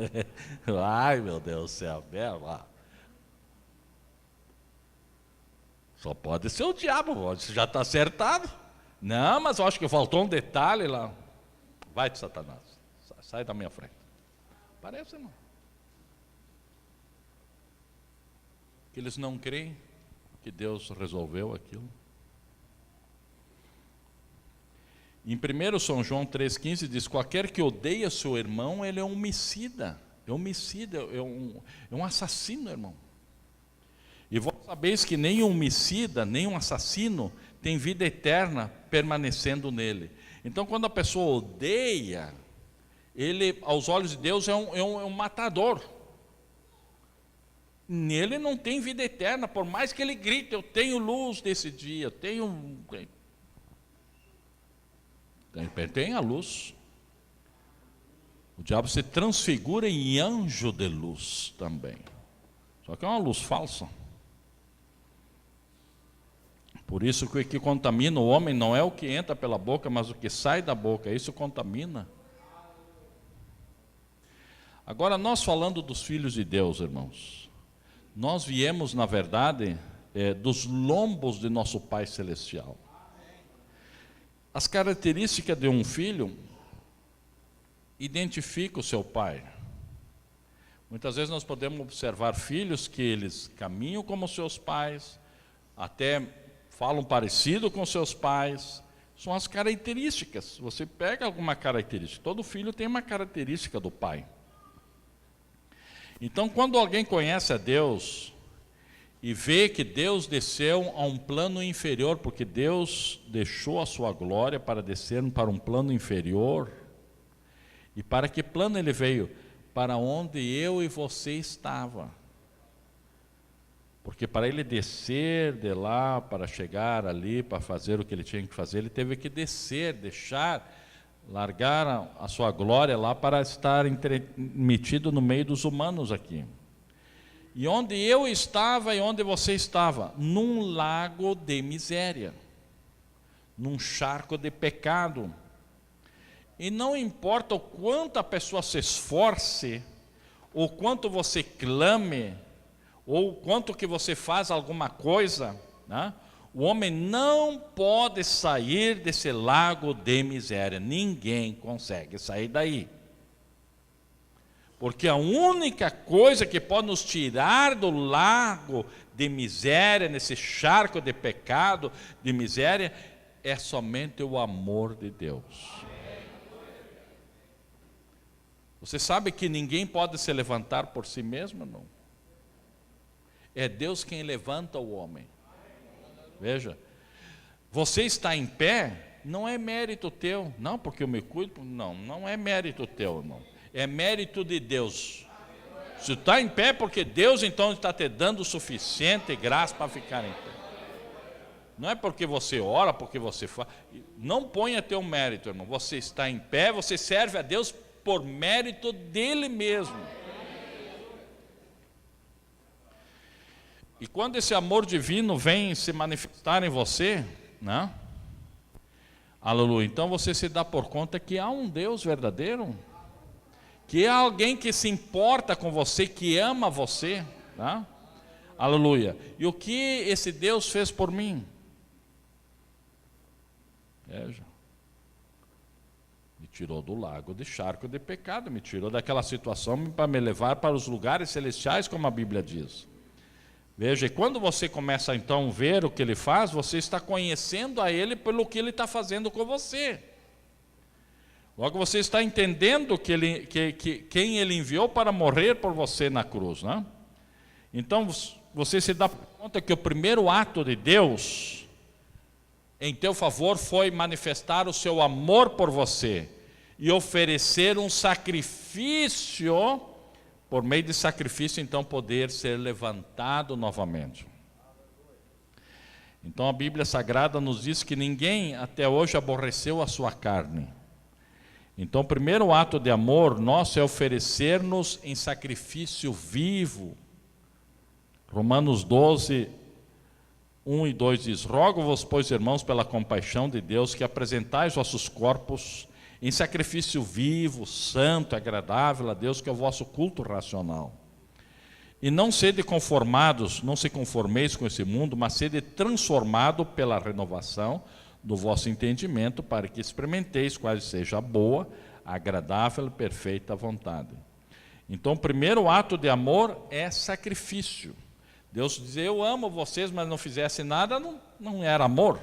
Ai, meu Deus do céu, só pode ser o diabo, isso já está acertado. Não, mas eu acho que faltou um detalhe lá. Vai de Satanás, sai da minha frente. Parece, irmão. Que eles não creem que Deus resolveu aquilo. Em 1 São João 3,15 diz, qualquer que odeia seu irmão, ele é um homicida, é um assassino, irmão. E vós sabeis que nem um homicida, nem um assassino tem vida eterna permanecendo nele. Então quando a pessoa odeia, ele aos olhos de Deus é um matador. Nele não tem vida eterna, por mais que ele grite, eu tenho luz desse dia, eu tenho... Tem a luz. O diabo se transfigura em anjo de luz também. Só que é uma luz falsa. Por isso que o que contamina o homem não é o que entra pela boca, mas o que sai da boca, isso contamina. Agora, nós falando dos filhos de Deus, irmãos, nós viemos, na verdade, dos lombos de nosso Pai Celestial. As características de um filho identificam o seu pai. Muitas vezes nós podemos observar filhos que eles caminham como seus pais, até falam parecido com seus pais. São as características. Você pega alguma característica, todo filho tem uma característica do pai. Então, quando alguém conhece a Deus e vê que Deus desceu a um plano inferior, porque Deus deixou a sua glória para descer para um plano inferior, e para que plano ele veio? Para onde eu e você estava. Porque para ele descer de lá, para chegar ali, para fazer o que ele tinha que fazer, ele teve que descer, largar a sua glória lá para estar metido no meio dos humanos aqui. E onde eu estava e onde você estava? Num lago de miséria, num charco de pecado. E não importa o quanto a pessoa se esforce, ou quanto você clame, ou quanto que você faz alguma coisa, né? O homem não pode sair desse lago de miséria. Ninguém consegue sair daí. Porque a única coisa que pode nos tirar do lago de miséria, nesse charco de pecado, de miséria, é somente o amor de Deus. Você sabe que ninguém pode se levantar por si mesmo, não? É Deus quem levanta o homem. Veja, você está em pé, não é mérito teu, não, porque eu me cuido, não é mérito teu, não. É mérito de Deus. Se está em pé, porque Deus então está te dando o suficiente graça para ficar em pé. Não é porque você ora, porque você faz. Não ponha teu mérito, irmão. Você está em pé, você serve a Deus por mérito dele mesmo. E quando esse amor divino vem se manifestar em você, né? Aleluia, então você se dá por conta que há um Deus verdadeiro, que há alguém que se importa com você, que ama você, né? Aleluia. E o que esse Deus fez por mim? Veja, me tirou do lago de charco de pecado, me tirou daquela situação para me levar para os lugares celestiais, como a Bíblia diz. Veja, e quando você começa então a ver o que ele faz, você está conhecendo a ele pelo que ele está fazendo com você. Logo você está entendendo quem ele enviou para morrer por você na cruz, né? Então você se dá conta que o primeiro ato de Deus em teu favor foi manifestar o seu amor por você e oferecer um sacrifício. Por meio de sacrifício, então, poder ser levantado novamente. Então, a Bíblia Sagrada nos diz que ninguém até hoje aborreceu a sua carne. Então, o primeiro ato de amor nosso é oferecer-nos em sacrifício vivo. Romanos 12, 1 e 2 diz: Rogo-vos, pois, irmãos, pela compaixão de Deus, que apresentais vossos corpos em sacrifício vivo, santo, agradável a Deus, que é o vosso culto racional. E não sede conformados, não se conformeis com esse mundo, mas sede transformado pela renovação do vosso entendimento, para que experimenteis qual seja a boa, agradável e perfeita vontade. Então, o primeiro ato de amor é sacrifício. Deus diz: eu amo vocês, mas não fizesse nada, não era amor.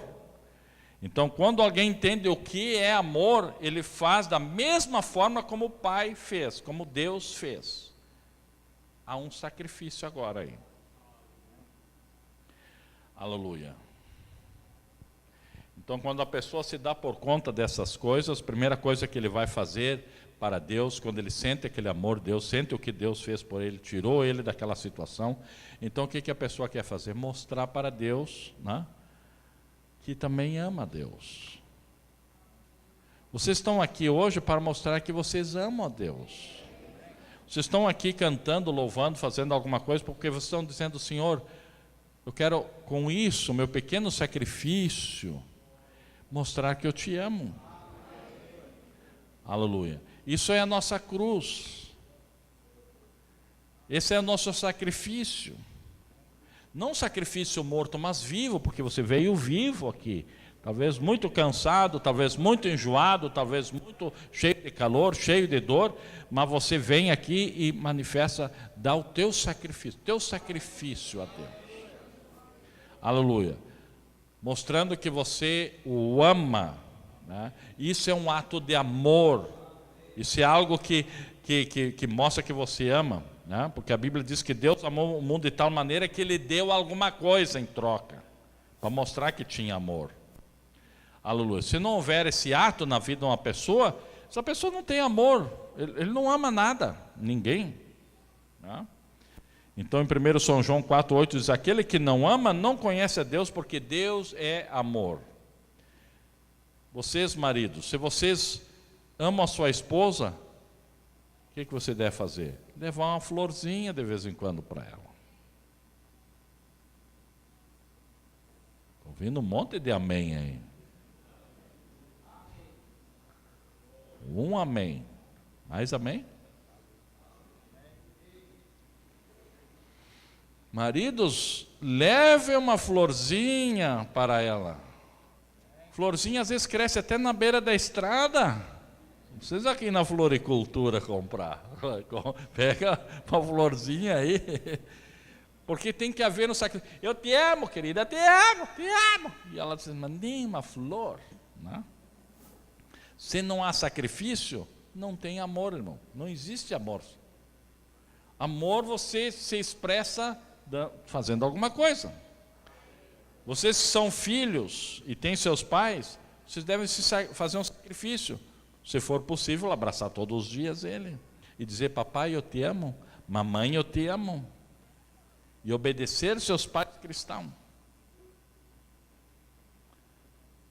Então, quando alguém entende o que é amor, ele faz da mesma forma como o Pai fez, como Deus fez. Há um sacrifício agora aí. Aleluia. Então, quando a pessoa se dá por conta dessas coisas, a primeira coisa que ele vai fazer para Deus, quando ele sente aquele amor de Deus, sente o que Deus fez por ele, tirou ele daquela situação, então o que a pessoa quer fazer? Mostrar para Deus, né, que também ama a Deus. Vocês estão aqui hoje para mostrar que vocês amam a Deus. Vocês estão aqui cantando, louvando, fazendo alguma coisa, porque vocês estão dizendo: Senhor, eu quero com isso, meu pequeno sacrifício, mostrar que eu te amo. Aleluia. Isso é a nossa cruz. Esse é o nosso sacrifício. Não sacrifício morto, mas vivo, porque você veio vivo aqui. Talvez muito cansado, talvez muito enjoado, talvez muito cheio de calor, cheio de dor, mas você vem aqui e manifesta, dá o teu sacrifício a Deus. Aleluia. Mostrando que você o ama, né? Isso é um ato de amor. Isso é algo que mostra que você ama, né? Porque a Bíblia diz que Deus amou o mundo de tal maneira que Ele deu alguma coisa em troca, para mostrar que tinha amor. Aleluia. Se não houver esse ato na vida de uma pessoa, essa pessoa não tem amor, ele não ama nada, ninguém, né? Então em 1 São João 4,8 diz: aquele que não ama não conhece a Deus, porque Deus é amor. Vocês, maridos, se vocês amam a sua esposa, o que você deve fazer? Levar uma florzinha de vez em quando para ela. Estou ouvindo um monte de amém aí. Um amém. Mais amém? Maridos, leve uma florzinha para ela. Florzinha às vezes cresce até na beira da estrada. Não precisa aqui na floricultura comprar. Pega uma florzinha aí. Porque tem que haver no sacrifício. Eu te amo, querida, te amo, te amo. E ela diz: mas nem uma flor, né? Se não há sacrifício, não tem amor, irmão. Não existe amor. Amor você se expressa fazendo alguma coisa. Vocês que são filhos e têm seus pais, vocês devem fazer um sacrifício. Se for possível, abraçar todos os dias ele e dizer: papai, eu te amo, mamãe, eu te amo. E obedecer seus pais cristãos.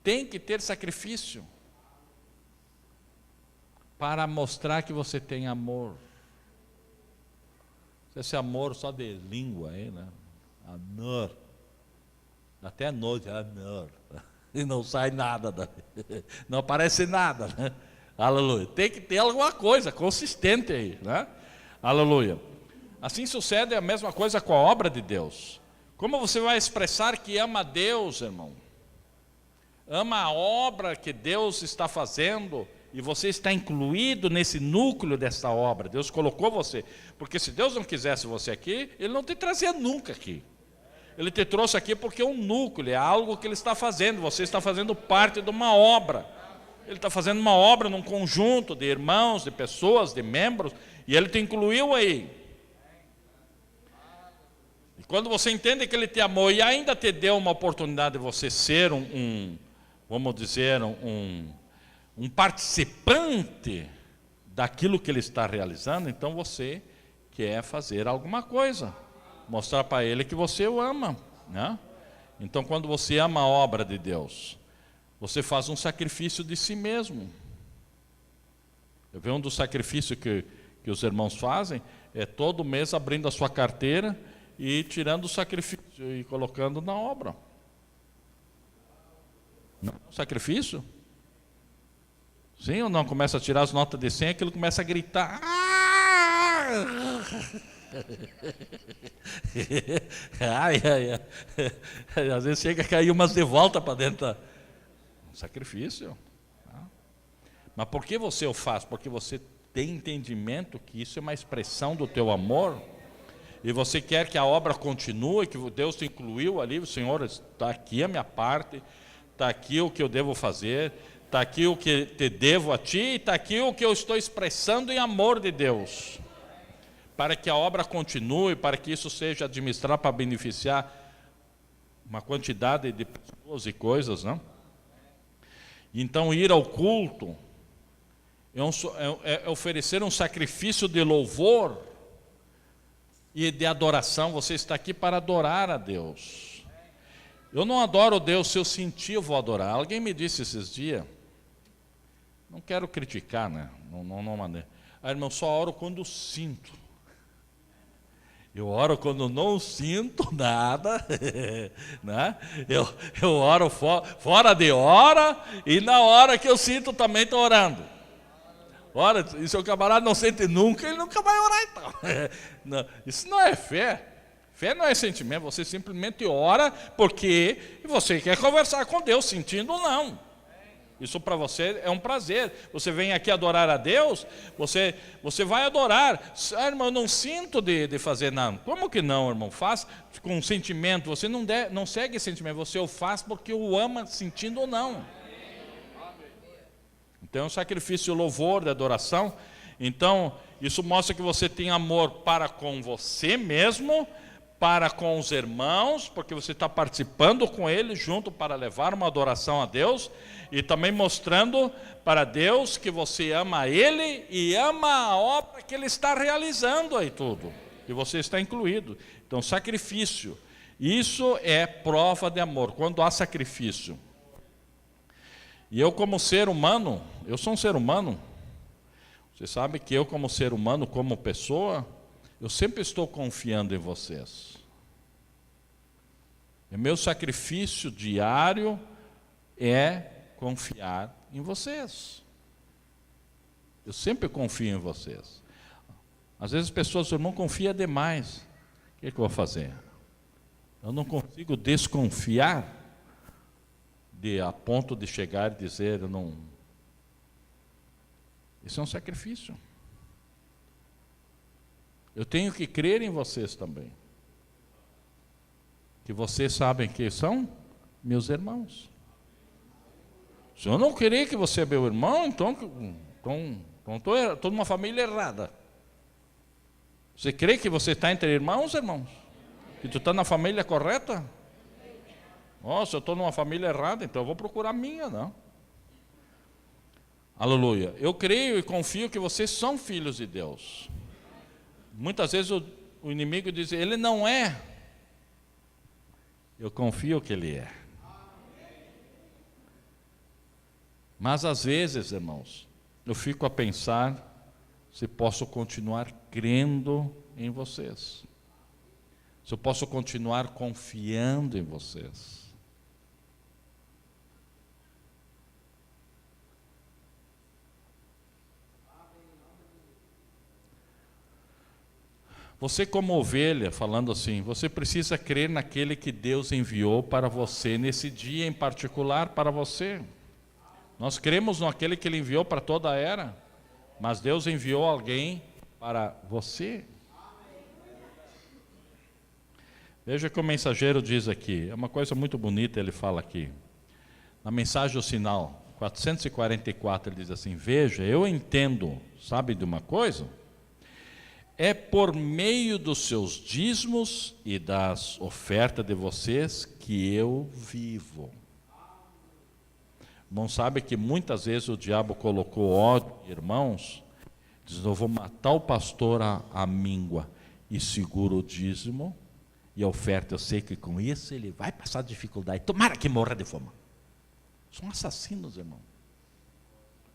Tem que ter sacrifício para mostrar que você tem amor. Esse amor só de língua aí, né? Amor. Até a noite, amor. E não sai nada, não aparece nada, né? Aleluia. Tem que ter alguma coisa consistente aí, né? Aleluia. Assim sucede a mesma coisa com a obra de Deus. Como você vai expressar que ama a Deus, irmão? Ama a obra que Deus está fazendo, e você está incluído nesse núcleo dessa obra. Deus colocou você, porque se Deus não quisesse você aqui, Ele não te trazia nunca aqui. Ele te trouxe aqui porque é um núcleo, é algo que Ele está fazendo. Você está fazendo parte de uma obra. Ele está fazendo uma obra num conjunto de irmãos, de pessoas, de membros, e Ele te incluiu aí. E quando você entende que Ele te amou e ainda te deu uma oportunidade de você ser vamos dizer, um participante daquilo que Ele está realizando, então você quer fazer alguma coisa, mostrar para Ele que você o ama, né? Então quando você ama a obra de Deus, você faz um sacrifício de si mesmo. Eu vejo um dos sacrifícios que os irmãos fazem, é todo mês abrindo a sua carteira e tirando o sacrifício e colocando na obra. Não é um sacrifício? Sim ou não? Começa a tirar as notas de 100, aquilo começa a gritar. Ai, ai, ai. Às vezes chega a cair umas de volta para dentro. Sacrifício. Mas por que você o faz? Porque você tem entendimento que isso é uma expressão do teu amor, e você quer que a obra continue, que Deus te incluiu ali. O Senhor, está aqui a minha parte, está aqui o que eu devo fazer, está aqui o que te devo a ti, e está aqui o que eu estou expressando em amor de Deus, para que a obra continue, para que isso seja administrado para beneficiar uma quantidade de pessoas e coisas, não? Então ir ao culto é oferecer um sacrifício de louvor e de adoração. Você está aqui para adorar a Deus. Eu não adoro Deus, se eu sentir eu vou adorar. Alguém me disse esses dias, não quero criticar, né? Não maneira. Irmão, só oro quando sinto. Eu oro quando não sinto nada, né? Eu oro fora de hora, e na hora que eu sinto também estou orando. Ora, e se o camarada não sente nunca, ele nunca vai orar então. Não, isso não é fé. Fé não é sentimento, você simplesmente ora porque você quer conversar com Deus, sentindo ou não. Isso para você é um prazer. Você vem aqui adorar a Deus, você vai adorar. Ah, irmão, eu não sinto de fazer nada. Como que não, irmão? Faz com sentimento. Você não segue sentimento, você o faz porque o ama, sentindo ou não. Então é um sacrifício de louvor, de adoração. Então, isso mostra que você tem amor para com você mesmo, para com os irmãos, porque você está participando com eles junto para levar uma adoração a Deus, e também mostrando para Deus que você ama Ele e ama a obra que Ele está realizando aí tudo, e você está incluído. Então, sacrifício, isso é prova de amor, quando há sacrifício. E eu como ser humano, eu sou um ser humano, você sabe que eu como ser humano, como pessoa, eu sempre estou confiando em vocês. O meu sacrifício diário é confiar em vocês. Eu sempre confio em vocês. Às vezes as pessoas, o irmão confia demais. O que eu vou fazer? Eu não consigo desconfiar a ponto de chegar e dizer, eu não... Isso é um sacrifício. Eu tenho que crer em vocês também. Que vocês sabem que são meus irmãos. Se eu não querer que você é meu irmão, então estou numa família errada. Você crê que você está entre irmãos, irmãos? Que tu está na família correta? Nossa, eu estou numa família errada, então eu vou procurar a minha, não. Aleluia. Eu creio e confio que vocês são filhos de Deus. Muitas vezes o inimigo diz, ele não é. Eu confio que ele é. Mas às vezes, irmãos, eu fico a pensar se posso continuar crendo em vocês. Se eu posso continuar confiando em vocês. Você como ovelha, falando assim, você precisa crer naquele que Deus enviou para você, nesse dia em particular para você. Nós cremos naquele que Ele enviou para toda a era, mas Deus enviou alguém para você. Veja o que o mensageiro diz aqui, é uma coisa muito bonita, ele fala aqui. Na mensagem do sinal 444, ele diz assim, veja, eu entendo, sabe de uma coisa? É por meio dos seus dízimos e das ofertas de vocês que eu vivo. Não sabe que muitas vezes o diabo colocou ódio, irmãos, diz, eu vou matar o pastor à míngua, e segura o dízimo e a oferta, eu sei que com isso ele vai passar dificuldade, tomara que morra de fome. São assassinos, irmão.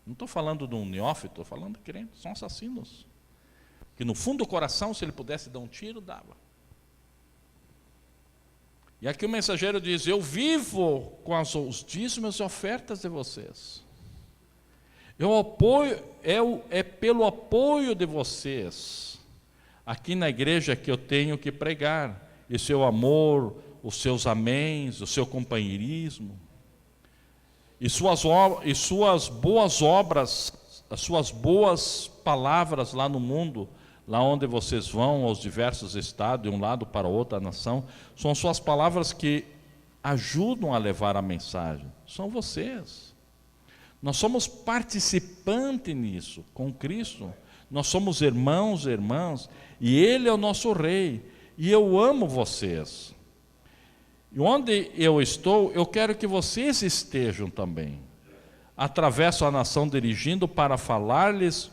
Não estou falando de um neófito, estou falando de crentes, são assassinos. Que no fundo do coração, se ele pudesse dar um tiro, dava. E aqui o mensageiro diz, eu vivo com os dízimos e ofertas de vocês. Eu apoio, é pelo apoio de vocês, aqui na igreja que eu tenho que pregar, e seu amor, os seus améns, o seu companheirismo, e suas boas obras, as suas boas palavras lá no mundo, lá onde vocês vão, aos diversos estados, de um lado para outra nação, são suas palavras que ajudam a levar a mensagem. São vocês. Nós somos participantes nisso, com Cristo. Nós somos irmãos e irmãs, e Ele é o nosso Rei, e eu amo vocês. E onde eu estou, eu quero que vocês estejam também. Atravesso a nação dirigindo para falar-lhes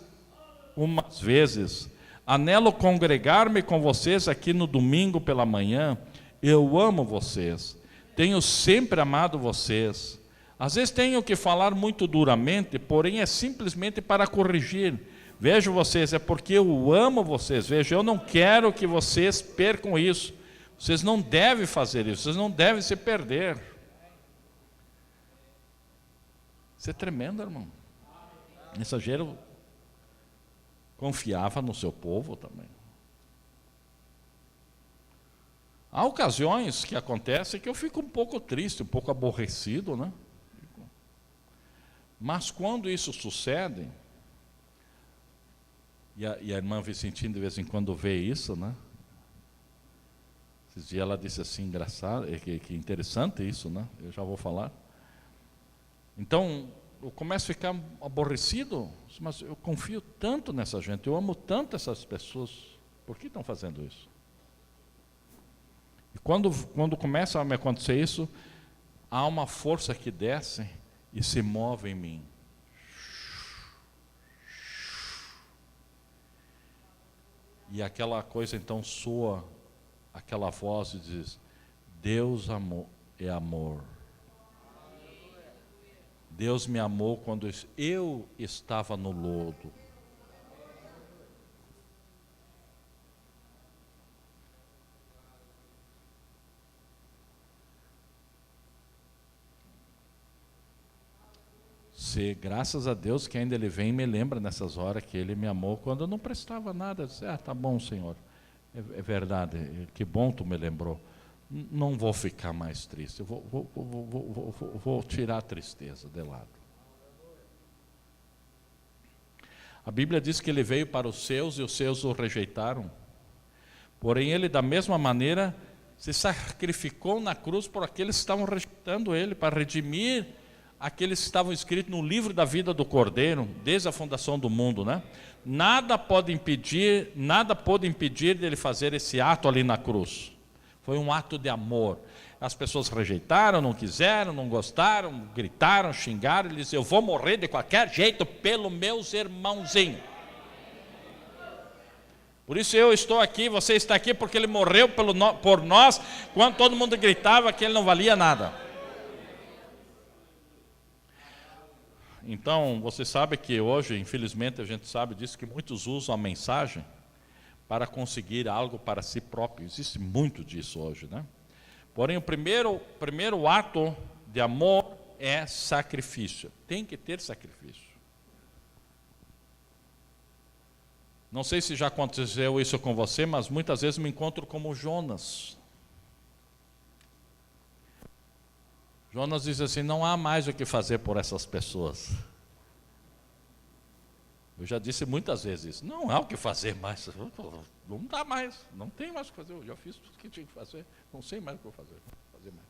umas vezes. Anelo congregar-me com vocês aqui no domingo pela manhã. Eu amo vocês. Tenho sempre amado vocês. Às vezes tenho que falar muito duramente, porém é simplesmente para corrigir. Vejo vocês, é porque eu amo vocês. Veja, eu não quero que vocês percam isso. Vocês não devem fazer isso, vocês não devem se perder. Isso é tremendo, irmão. Mensageiro confiava no seu povo também. Há ocasiões que acontecem que eu fico um pouco triste, um pouco aborrecido, né? Mas quando isso sucede, e a irmã Vicentina de vez em quando vê isso, né? Esses dias ela disse assim, engraçado, que interessante isso, né? Eu já vou falar. Então, eu começo a ficar aborrecido, mas eu confio tanto nessa gente, eu amo tanto essas pessoas, por que estão fazendo isso? E quando começa a me acontecer isso, há uma força que desce e se move em mim. E aquela coisa então soa, aquela voz e diz, Deus é amor. Deus me amou quando eu estava no lodo. Graças a Deus que ainda Ele vem e me lembra nessas horas que Ele me amou quando eu não prestava nada. Eu disse, tá bom, Senhor, é verdade, que bom tu me lembrou. Não vou ficar mais triste, eu vou tirar a tristeza de lado. A Bíblia diz que Ele veio para os seus e os seus o rejeitaram. Porém, Ele da mesma maneira se sacrificou na cruz por aqueles que estavam rejeitando Ele, para redimir aqueles que estavam escritos no livro da vida do Cordeiro, desde a fundação do mundo, né? Nada pôde impedir dele fazer esse ato ali na cruz. Foi um ato de amor. As pessoas rejeitaram, não quiseram, não gostaram, gritaram, xingaram, ele disse, eu vou morrer de qualquer jeito pelos meus irmãozinhos. Por isso eu estou aqui, você está aqui, porque ele morreu por nós, quando todo mundo gritava que ele não valia nada. Então, você sabe que hoje, infelizmente, a gente sabe disso, que muitos usam a mensagem para conseguir algo para si próprio. Existe muito disso hoje, né? Porém, o primeiro ato de amor é sacrifício. Tem que ter sacrifício. Não sei se já aconteceu isso com você, mas muitas vezes me encontro como Jonas. Jonas diz assim, não há mais o que fazer por essas pessoas. Eu já disse muitas vezes isso, não há o que fazer mais, não dá mais, não tem mais o que fazer, eu já fiz tudo o que tinha que fazer, não sei mais o que eu vou fazer mais.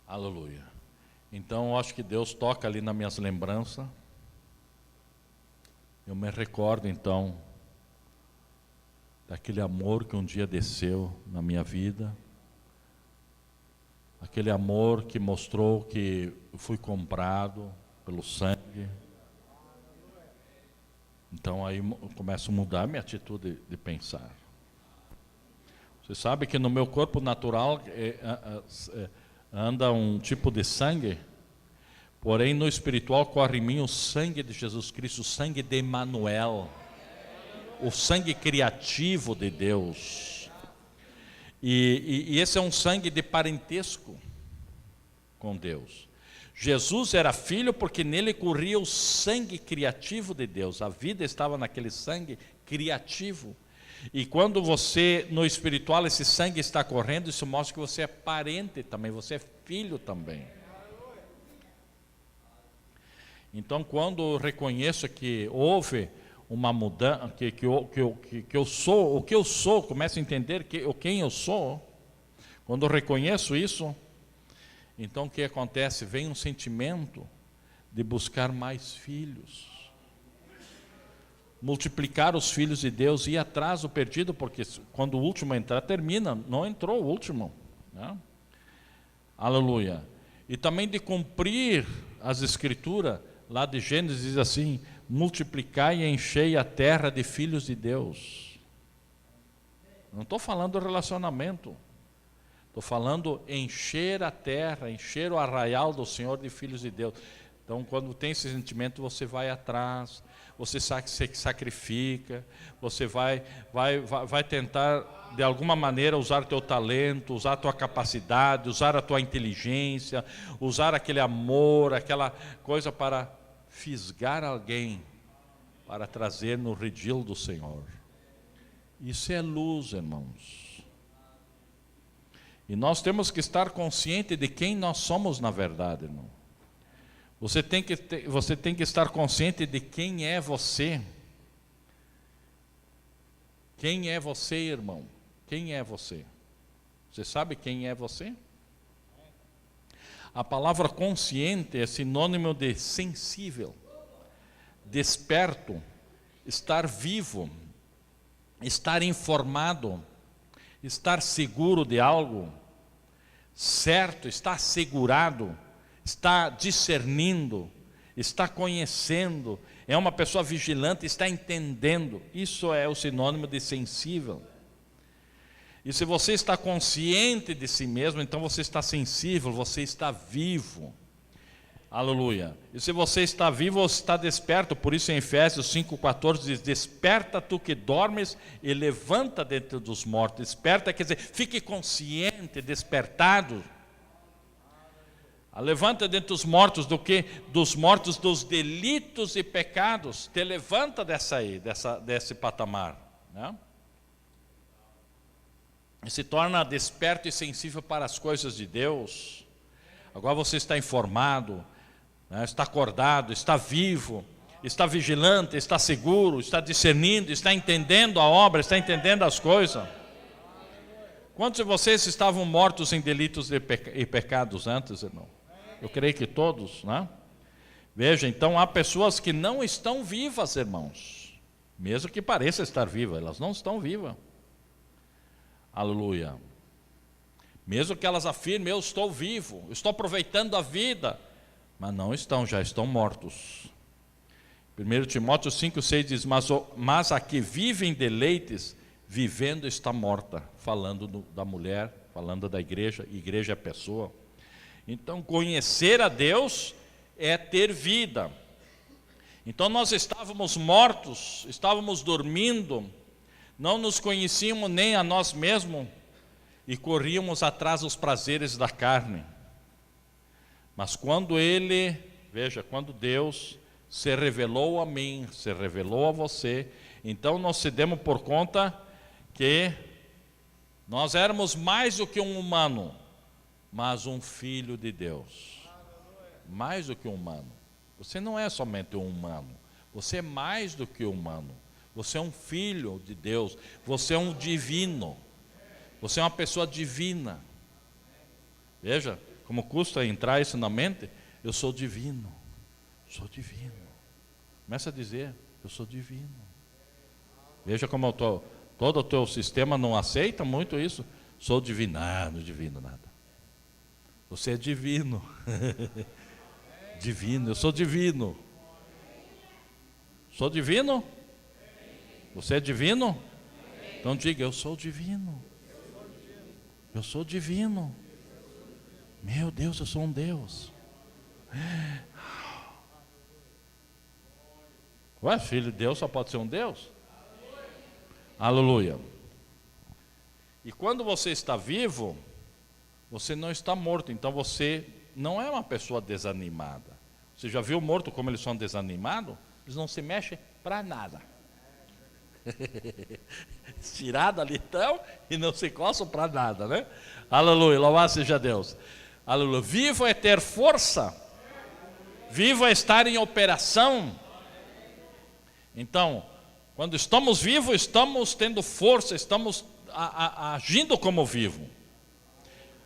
Aleluia. Então eu acho que Deus toca ali nas minhas lembranças, eu me recordo então, daquele amor que um dia desceu na minha vida, aquele amor que mostrou que eu fui comprado pelo sangue. Então aí eu começo a mudar minha atitude de pensar. Você sabe que no meu corpo natural anda um tipo de sangue, porém no espiritual corre em mim o sangue de Jesus Cristo, o sangue de Emanuel, o sangue criativo de Deus. E esse é um sangue de parentesco com Deus. Jesus era filho porque nele corria o sangue criativo de Deus. A vida estava naquele sangue criativo. E quando você, no espiritual, esse sangue está correndo, isso mostra que você é parente também, você é filho também. Então, quando eu reconheço que houve uma mudança, que eu sou, o que eu sou, começo a entender quem eu sou, quando eu reconheço isso, então o que acontece? Vem um sentimento de buscar mais filhos, multiplicar os filhos de Deus, ir atrás do perdido, porque quando o último entrar, termina, não entrou o último, né? Aleluia. E também de cumprir as escrituras, lá de Gênesis diz assim, multiplicai e enchei a terra de filhos de Deus. Não estou falando relacionamento, estou falando encher a terra, encher o arraial do Senhor de filhos de Deus. Então, quando tem esse sentimento, você vai atrás, você sacrifica, você vai tentar, de alguma maneira, usar o teu talento, usar a tua capacidade, usar a tua inteligência, usar aquele amor, aquela coisa para fisgar alguém para trazer no redil do Senhor. Isso é luz, irmãos. E nós temos que estar conscientes de quem nós somos na verdade, irmão. Você tem que estar consciente de quem é você. Quem é você, irmão? Quem é você? Você sabe quem é você? A palavra consciente é sinônimo de sensível, desperto, estar vivo, estar informado, estar seguro de algo, certo, estar assegurado, estar discernindo, está conhecendo, é uma pessoa vigilante, está entendendo. Isso é o sinônimo de sensível. E se você está consciente de si mesmo, então você está sensível, você está vivo. Aleluia. E se você está vivo, você está desperto. Por isso em Efésios 5,14 diz: desperta tu que dormes e levanta dentre dos mortos. Desperta quer dizer, fique consciente, despertado. Levanta dentre os mortos do que? Dos mortos dos delitos e pecados. Te levanta desse patamar, né? E se torna desperto e sensível para as coisas de Deus. Agora você está informado, né? Está acordado, está vivo, está vigilante, está seguro, está discernindo, está entendendo a obra, está entendendo as coisas. Quantos de vocês estavam mortos em delitos e pecados antes, irmão? Eu creio que todos, né? Veja, então há pessoas que não estão vivas, irmãos. Mesmo que pareça estar viva, elas não estão vivas. Aleluia. Mesmo que elas afirmem, eu estou vivo, eu estou aproveitando a vida, mas não estão, já estão mortos. 1 Timóteo 5,6 diz: mas a que vive em deleites, vivendo está morta. Falando da mulher, falando da igreja é a pessoa. Então conhecer a Deus é ter vida. Então nós estávamos mortos, estávamos dormindo, não nos conhecíamos nem a nós mesmos e corríamos atrás dos prazeres da carne. Mas quando quando Deus se revelou a mim, se revelou a você, então nós se demos por conta que nós éramos mais do que um humano, mas um filho de Deus. Mais do que um humano. Você não é somente um humano, você é mais do que humano. Você é um filho de Deus, você é um divino, você é uma pessoa divina. Veja, como custa entrar isso na mente. Eu sou divino, sou divino. Começa a dizer, eu sou divino. Veja como todo o teu sistema não aceita muito isso. Sou divino, não divino nada. Você é divino. Divino, eu sou divino. Sou divino? Você é divino? Então diga, eu sou divino. Eu sou divino. Meu Deus, eu sou um Deus. Ué, filho de Deus só pode ser um Deus? Aleluia. E quando você está vivo, você não está morto, então você não é uma pessoa desanimada. Você já viu morto como eles são desanimados? Eles não se mexem para nada. Tirado ali então e não se coçam para nada, né? Aleluia, louvado seja Deus. Aleluia. Vivo é ter força, vivo é estar em operação. Então, quando estamos vivos, estamos tendo força, estamos agindo como vivo.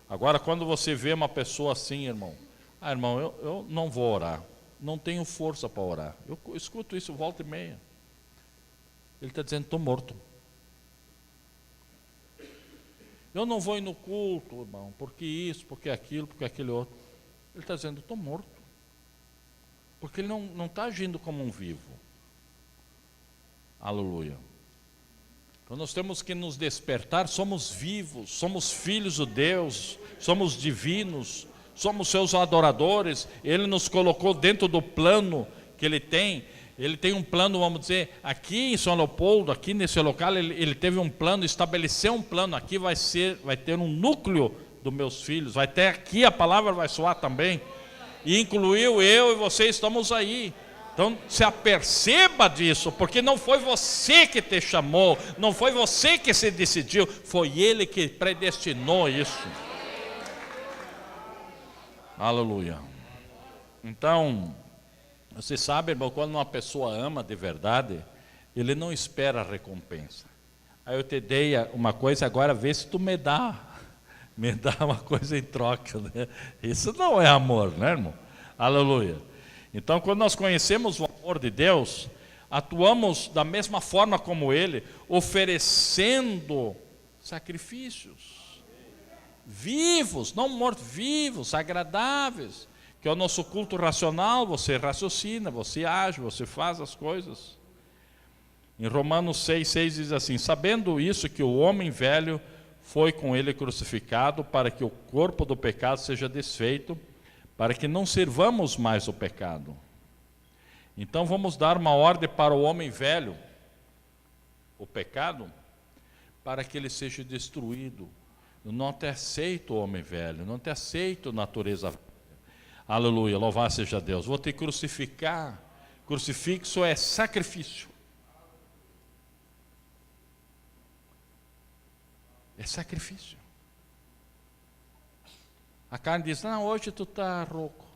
Agora, quando você vê uma pessoa assim, irmão, irmão, eu não vou orar, não tenho força para orar. Eu escuto isso volta e meia. Ele está dizendo, estou morto. Eu não vou ir no culto, irmão, porque isso, porque aquilo, porque aquele outro. Ele está dizendo, estou morto. Porque ele não está agindo como um vivo. Aleluia. Então nós temos que nos despertar, somos vivos, somos filhos de Deus, somos divinos, somos seus adoradores. Ele nos colocou dentro do plano que Ele tem. Ele tem um plano, vamos dizer, aqui em São Leopoldo, aqui nesse local, ele teve um plano, estabeleceu um plano. Aqui vai ter um núcleo dos meus filhos, vai ter aqui, a palavra vai soar também. E incluiu eu e você, estamos aí. Então se aperceba disso, porque não foi você que te chamou, não foi você que se decidiu, foi Ele que predestinou isso. Aleluia. Então, você sabe, irmão, quando uma pessoa ama de verdade, ele não espera a recompensa. Aí eu te dei uma coisa, agora vê se tu me dá uma coisa em troca, né? Isso não é amor, né, irmão? Aleluia. Então, quando nós conhecemos o amor de Deus, atuamos da mesma forma como Ele, oferecendo sacrifícios vivos, não mortos, vivos, agradáveis, que é o nosso culto racional. Você raciocina, você age, você faz as coisas. Em Romanos 6,6 diz assim: sabendo isso, que o homem velho foi com ele crucificado, para que o corpo do pecado seja desfeito, para que não sirvamos mais o pecado. Então vamos dar uma ordem para o homem velho, o pecado, para que ele seja destruído. Eu não te aceito, homem velho, não te aceito, natureza velha. Aleluia, louvado seja Deus. Vou te crucificar. Crucifixo é sacrifício. É sacrifício. A carne diz: não, hoje tu está rouco.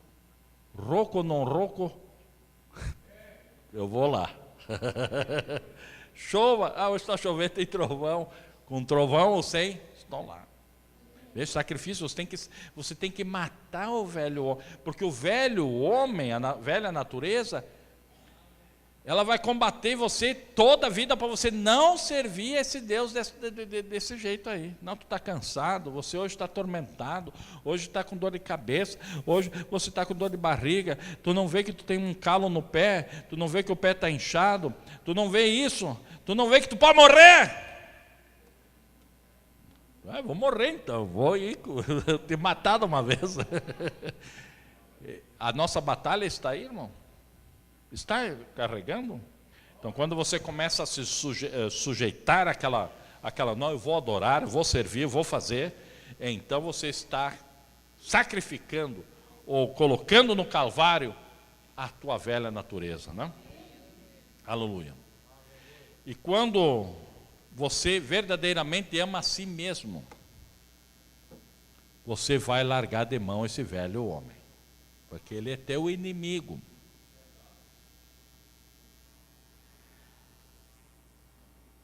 Rouco ou não rouco, eu vou lá. Chova, hoje está chovendo, tem trovão. Com trovão ou sem, estou lá. Esse sacrifício, você tem que matar o velho homem, porque o velho homem, a velha natureza, ela vai combater você toda a vida para você não servir esse Deus desse jeito aí. Não, tu está cansado, você hoje está atormentado, hoje está com dor de cabeça, hoje você está com dor de barriga, tu não vê que tu tem um calo no pé, tu não vê que o pé está inchado, tu não vê isso, tu não vê que tu pode morrer. Vou morrer então, vou ir te matar de uma vez. A nossa batalha está aí, irmão. Está carregando. Então quando você começa a se sujeitar àquela, não, eu vou adorar, eu vou servir, eu vou fazer, então você está sacrificando ou colocando no Calvário a tua velha natureza, né? Aleluia. E quando você verdadeiramente ama a si mesmo, você vai largar de mão esse velho homem, porque ele é teu inimigo.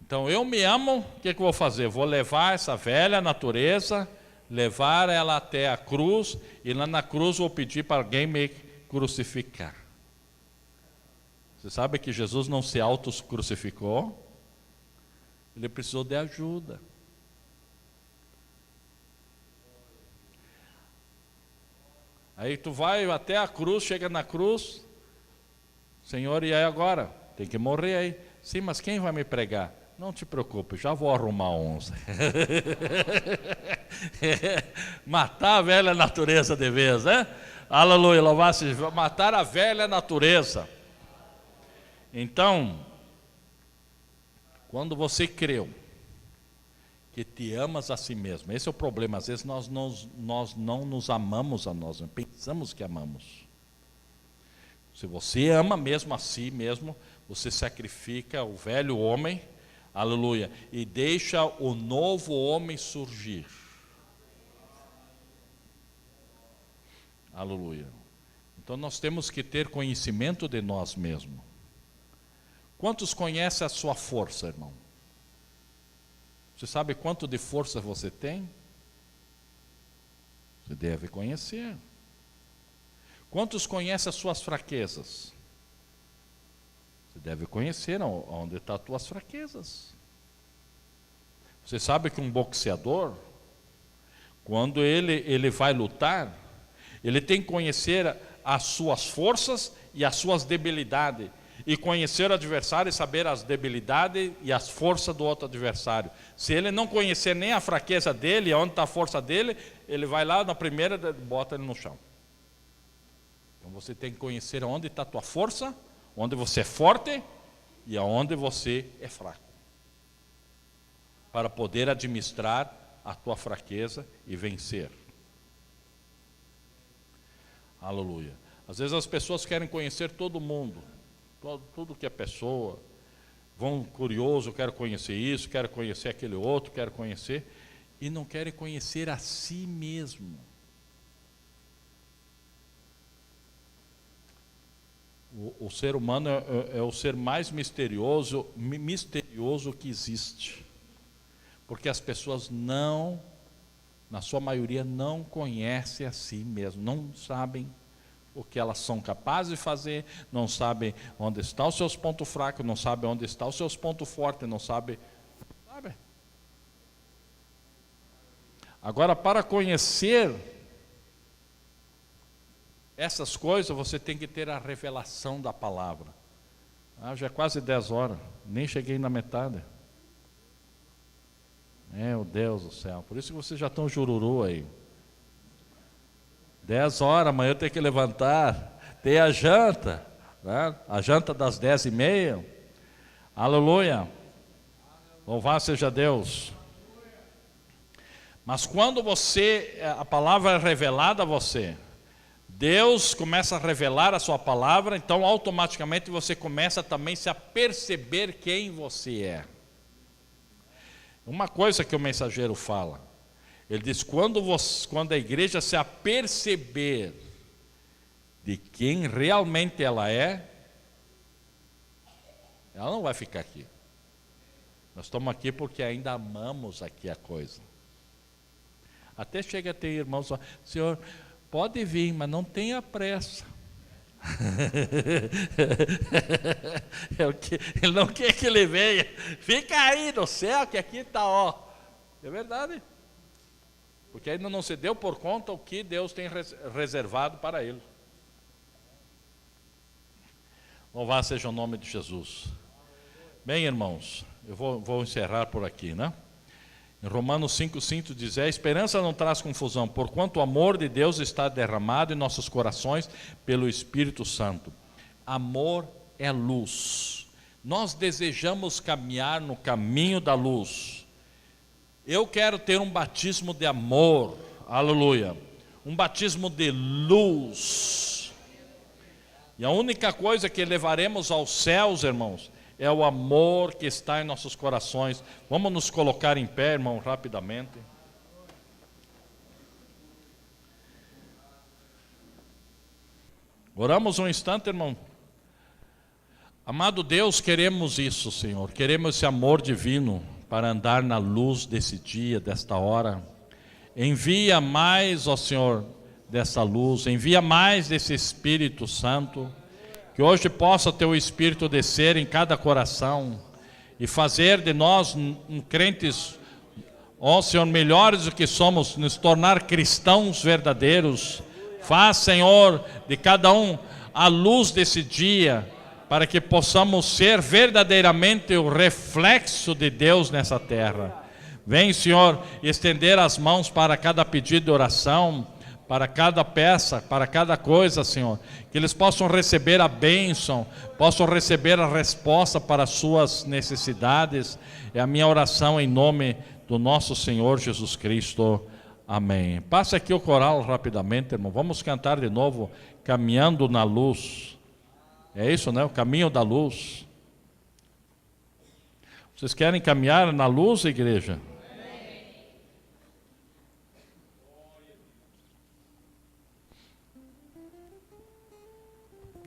Então eu me amo, o que eu vou fazer? Vou levar essa velha natureza, levar ela até a cruz, e lá na cruz vou pedir para alguém me crucificar. Você sabe que Jesus não se auto-crucificou? Ele precisou de ajuda. Aí tu vai até a cruz, chega na cruz, Senhor, e aí agora? Tem que morrer aí. Sim, mas quem vai me pregar? Não te preocupe, já vou arrumar uns. Matar a velha natureza de vez, né? Aleluia, louvado seja, matar a velha natureza. Então, quando você creu que te amas a si mesmo, esse é o problema, às vezes nós não nos amamos a nós, pensamos que amamos. Se você ama mesmo a si mesmo, você sacrifica o velho homem, aleluia, e deixa o novo homem surgir. Aleluia. Então nós temos que ter conhecimento de nós mesmos. Quantos conhecem a sua força, irmão? Você sabe quanto de força você tem? Você deve conhecer. Quantos conhecem as suas fraquezas? Você deve conhecer onde estão as tuas fraquezas. Você sabe que um boxeador, quando ele vai lutar, ele tem que conhecer as suas forças e as suas debilidades. E conhecer o adversário e saber as debilidades e as forças do outro adversário. Se ele não conhecer nem a fraqueza dele, onde está a força dele, ele vai lá na primeira e bota ele no chão. Então você tem que conhecer onde está a tua força, onde você é forte e aonde você é fraco, para poder administrar a tua fraqueza e vencer. Aleluia. Às vezes as pessoas querem conhecer todo mundo. tudo que é pessoa, vão curioso, quero conhecer isso, quero conhecer aquele outro, quero conhecer, e não querem conhecer a si mesmo. O ser humano é o ser mais misterioso que existe. Porque as pessoas não, na sua maioria, não conhecem a si mesmo, não sabem o que elas são capazes de fazer, não sabem onde estão os seus pontos fracos, não sabem onde estão os seus pontos fortes, não sabem. Sabe? Agora, para conhecer essas coisas, você tem que ter a revelação da palavra. Já é quase 10 horas, nem cheguei na metade. Meu Deus do céu, por isso que vocês já estão jururu aí. 10 horas, amanhã eu tenho que levantar, tem a janta, né? A janta das 10h30. Aleluia, louvado seja Deus. Mas quando a palavra é revelada a você, Deus começa a revelar a sua palavra, então automaticamente você começa também a perceber quem você é. Uma coisa que o mensageiro fala, ele diz, quando a igreja se aperceber de quem realmente ela é, ela não vai ficar aqui. Nós estamos aqui porque ainda amamos aqui a coisa. Até chega a ter irmãos, Senhor, pode vir, mas não tenha pressa. Ele não quer que ele venha. Fica aí no céu, que aqui está, ó. É verdade. Porque ainda não se deu por conta o que Deus tem reservado para ele. Louvado seja o nome de Jesus. Bem, irmãos, eu vou encerrar por aqui, né? Em Romanos 5,5 diz, a esperança não traz confusão, porquanto o amor de Deus está derramado em nossos corações pelo Espírito Santo. Amor é luz. Nós desejamos caminhar no caminho da luz. Eu quero ter um batismo de amor, aleluia, um batismo de luz. E a única coisa que levaremos aos céus, irmãos, é o amor que está em nossos corações. Vamos nos colocar em pé, irmão, rapidamente. Oramos um instante, irmão. Amado Deus, queremos isso, Senhor. Queremos esse amor divino para andar na luz desse dia, desta hora. Envia mais, ó Senhor, dessa luz. Envia mais desse Espírito Santo. Que hoje possa teu Espírito descer em cada coração e fazer de nós crentes, ó Senhor, melhores do que somos, nos tornar cristãos verdadeiros. Faz, Senhor, de cada um a luz desse dia, para que possamos ser verdadeiramente o reflexo de Deus nessa terra. Vem, Senhor, estender as mãos para cada pedido de oração, para cada peça, para cada coisa, Senhor, que eles possam receber a bênção, possam receber a resposta para as suas necessidades. É a minha oração em nome do nosso Senhor Jesus Cristo. Amém. Passa aqui o coral rapidamente, irmão. Vamos cantar de novo, Caminhando na Luz. É isso, né? O caminho da luz. Vocês querem caminhar na luz, igreja?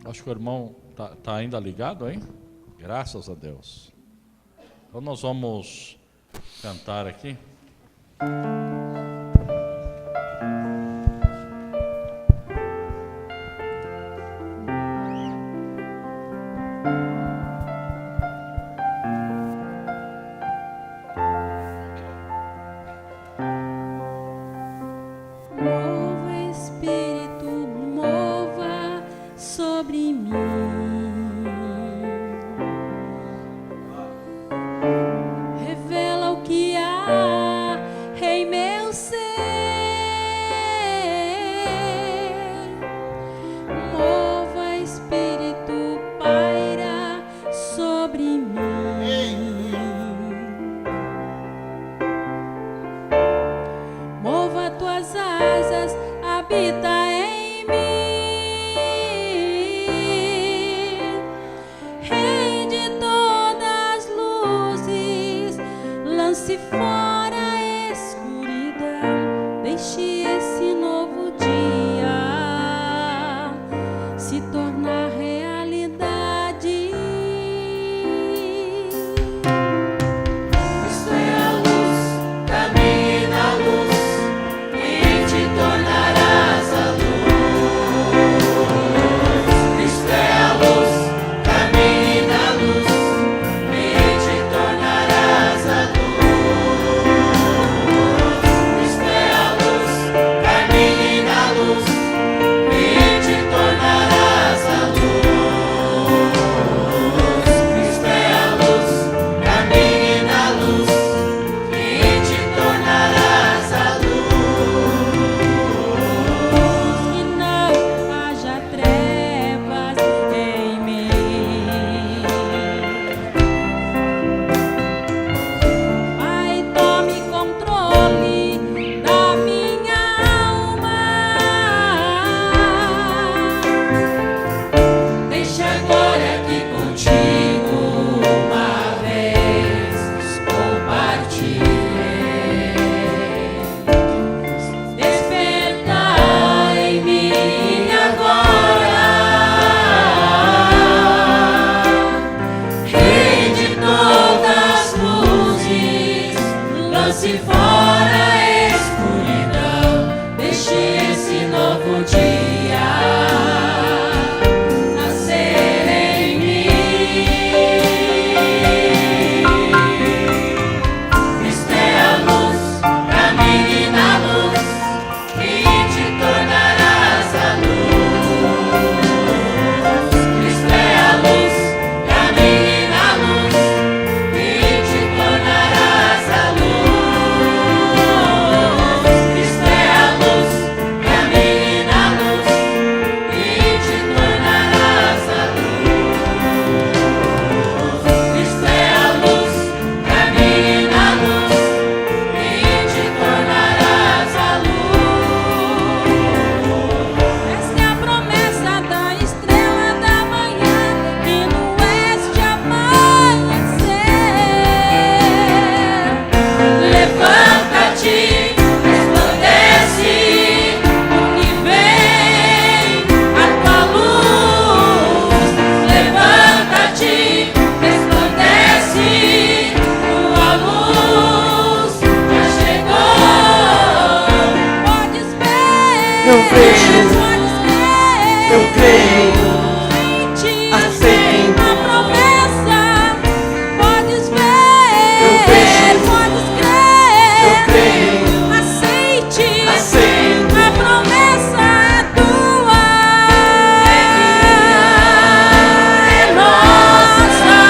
Acho que o irmão está ainda ligado, hein? Graças a Deus. Então nós vamos cantar aqui. Revela o que há em mim. tornar realidade. Cristo é a luz, caminhe na luz e te tornarás a luz. Cristo é a luz, caminhe na luz e te tornarás a luz. Cristo é a luz, caminhe na luz e te tornarás a luz. Cristo é a luz, caminhe na luz e te tornarás a luz. Que não haja trevas em mim. Pai, tome controle da minha alma. Deixa agora que contigo uma vez compartilhei. Desperta em mim agora, Rei de todas as luzes, lance fora a escuridão, deixe esse novo dia nascer em mim. Cristo é a luz, caminhe na luz e te tornarás a luz. Cristo é a luz, caminhe na luz e te tornarás a luz. Cristo é a luz, caminhe na luz e te tornarás a luz. Cristo é a luz, caminhe na luz e te tornarás a luz. Esta é a promessa da estrela da manhã que no oeste amanhecer. Levanta-te, resplandece, que vem a tua luz. Levanta-te, resplandece, tua luz já chegou. Podes ver, Eu creio. podes ver. Eu creio. Aceite a promessa. Podes ver, Eu creio. podes Eu crer. creio. Aceite Aceito. a promessa tua. É nossa.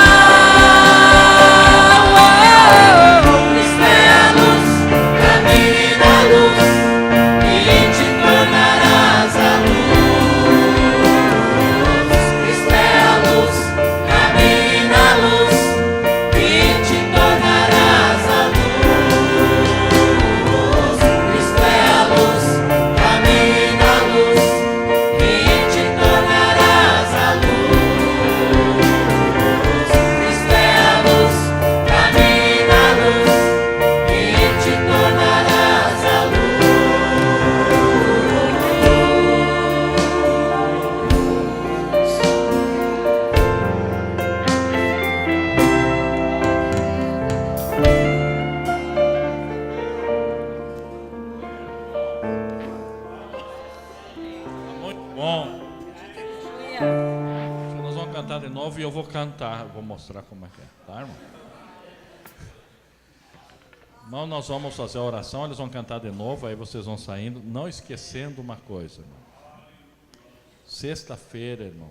Cristo é a luz, caminhe na luz e te tornarás a luz. Cristo é a luz, caminhe na luz e te tornarás a luz. Cristo é a luz, caminhe na luz e te tornarás a luz. Cristo é a luz, caminhe na luz e te tornarás a Muito bom. Nós vamos cantar de novo e eu vou cantar, vou mostrar como é que é, tá, irmão? Irmão, nós vamos fazer a oração, eles vão cantar de novo, aí vocês vão saindo, não esquecendo uma coisa, irmão. Sexta-feira, irmão,